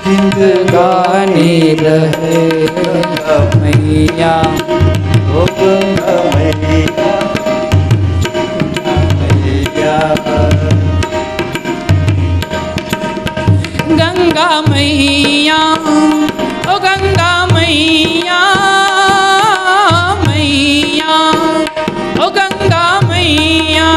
जिंदगानी रहे मैया ओ गंगा मैया मैया गंगा मैया ओ गंगा मैया मैया ओ गंगा मैया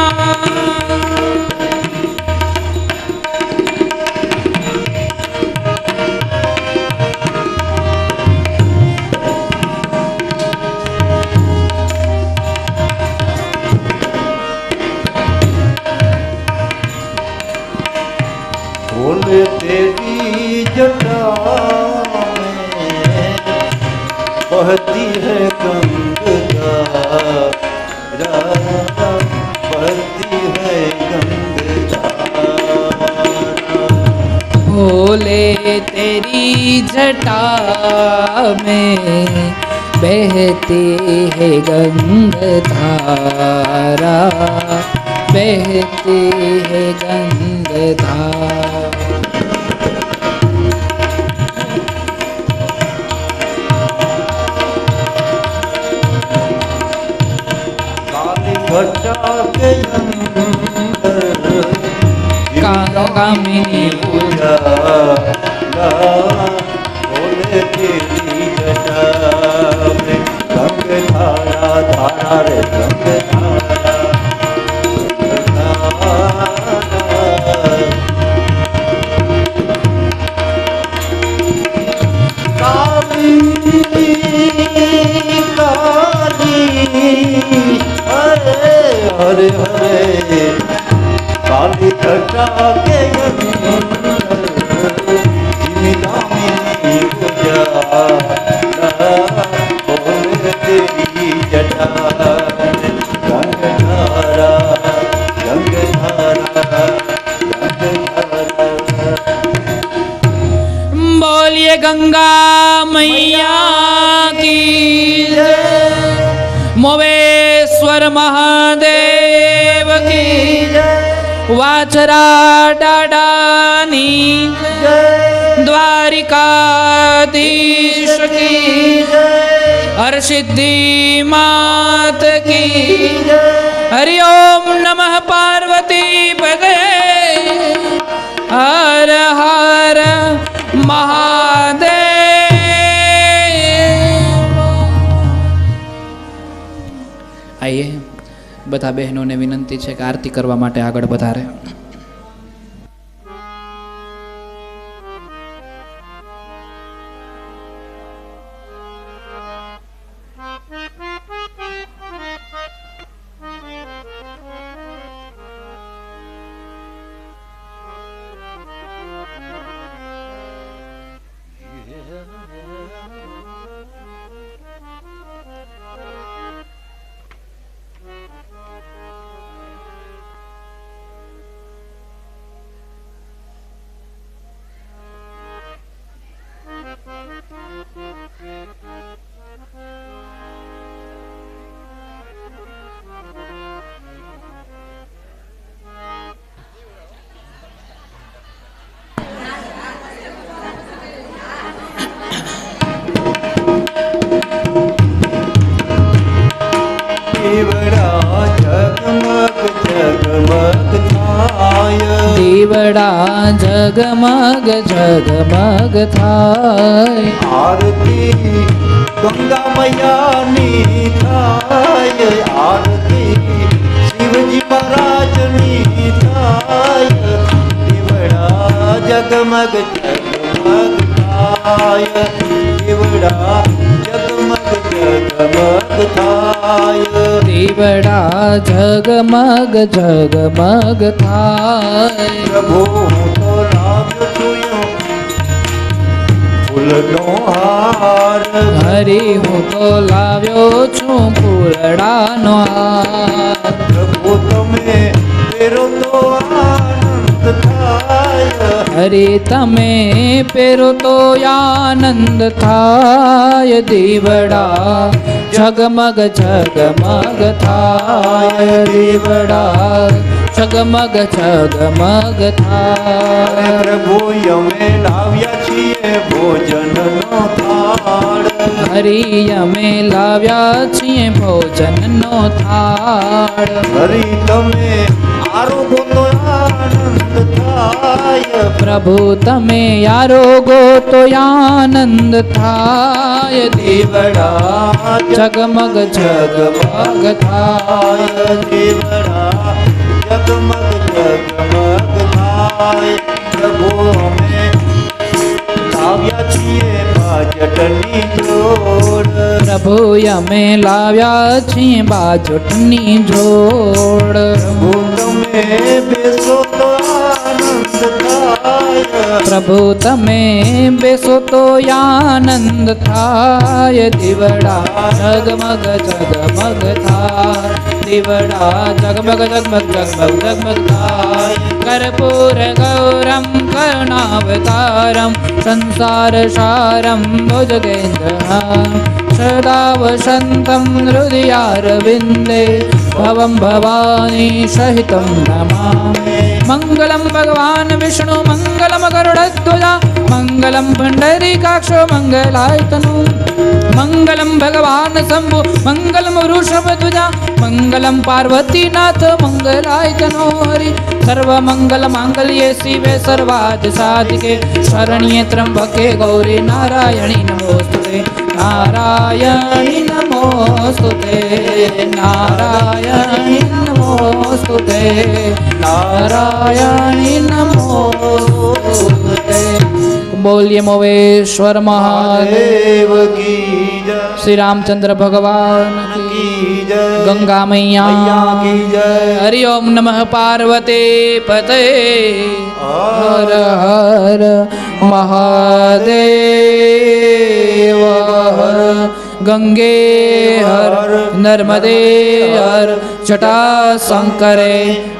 फूल तेरी जटा में बहती है गंगा बहती है गंगा भोले तेरी जटा में बहती है गंगधारा बहती है गंगधारा काली घटा के अंदर कामिनी पूजा बोले तेरी जटा में गंग धारा धारा रे गंग धारा काली काली हरे हरे हरे काली घटा के दामिनी पूजा बोले तेरी जटा गंगधारा गंगधारा गंगधारा बोलिए गंगा मैया की जय मोवेश्वर महादेव की वाचरा डाडानी द्वारिकाधीश की हर सिद्धि मात की हरि ओम नमः पार्वती पदे हर हर महादेव। आइए બધા બહેનોને વિનંતી છે કે આરતી કરવા માટે આગળ વધારે દીવડા જગમગ જગમગ થાય આરતી ગંગા મૈયાની થાય આરતી શિવજી મહારાજની થાય દીવડા જગમગ જગમગ થાય દીવડા જગમગ જગમગ થાય દીવડા જગમગ જગમગ થાય પ્રભુ હું તો લાવ્યો છું ફૂલનો હાર હરી હું તો લાવ્યો છું ફૂલડાનો હાર પ્રભુ તમે પહેરો તો આનંદ થાય હરી તમે પહેરો તો આનંદ થાય દીવડા ઝગમગ ઝગમગ થાય દીવડા ઝગમગ ઝગમગ થાય પ્રભુ અમે લાવ્યા છીએ ભોજનનો થાળ હરી અમે લાવ્યા છીએ ભોજનનો થાળ હરી તમે આરોગો તો આનંદ થાય પ્રભુ તમે આરોગો તો આનંદ થાય દીવડા ઝગમગ ઝગમગ થાય દેવડા જગમગ જગમગ થાય પ્રભુ અમે લાવ્યા છીએ બાજટની જોડ પ્રભુ અમે લાવ્યા છીએ બાજોટની જોડ પ્રભુ તમે બેસો તો આનંદ થાય પ્રભુ તમે બેસો તો આનંદ થાય દીવડા ઝગમગ ઝગમગ થાય દીવડા ઝગમગ ઝગમગ ઝગમગ ઝગમગ થાય કર્પૂર ગૌરમ કર્ણાવતારમ સંસાર સારમ ભુજગેન્દ્રમ સદા વસંતમ હૃદયારવિંદે ભવમ ભવાની સહિતમ નમામિ મંગલમ ભગવાન વિષ્ણુ મંગલમ ગરુડધ્વજા મંગલમ પુંડરીકાક્ષો મંગલાયતનુ મંગલમ ભગવાન શંભુ મંગલમ વૃષભધ્વજા મંગલમ પાર્વતીનાથ મંગલાયતનો હરિ સર્વમંગલ માંગલ્યે શિવે સર્વાર્થ સાધિકે શરણ્યે ત્રંબકે ગૌરી નારાયણી નમોસ્તુતે નારાયણી નમોસ્તુતે નારાયણી નમોસ્તુતે નારાયણી નમોસ્તુતે બોલીએ મોવેશ્વર મહાદેવ દેવ કી જય શ્રી રામચંદ્ર ભગવાન કી કી જય ગંગા મૈયા મૈયા કી જય હરિ ઓમ નમઃ પાર્વતી પતે હર હર મહાદેવ હર ગંગે હર નર્મદે હર જટા શંકરે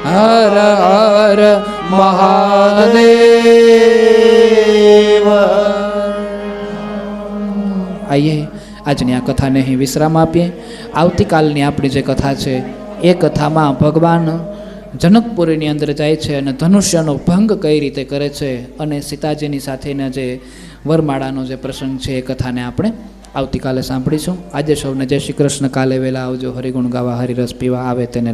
હર હર મહાદેવ આઈએ આજની આ કથાને અહીં વિશ્રામ આપીએ આવતીકાલની આપણી જે કથા છે એ કથામાં ભગવાન જનકપુરીની અંદર જાય છે અને ધનુષ્યનો ભંગ કઈ રીતે કરે છે અને સીતાજીની સાથેના જે વરમાળાનો જે પ્રસંગ છે એ કથાને આપણે આવતીકાલે સાંભળીશું આજે સૌને જય શ્રી કૃષ્ણ કાલે વહેલા આવજો હરિગુણ ગાવા હરિરસ પીવા આવે તેને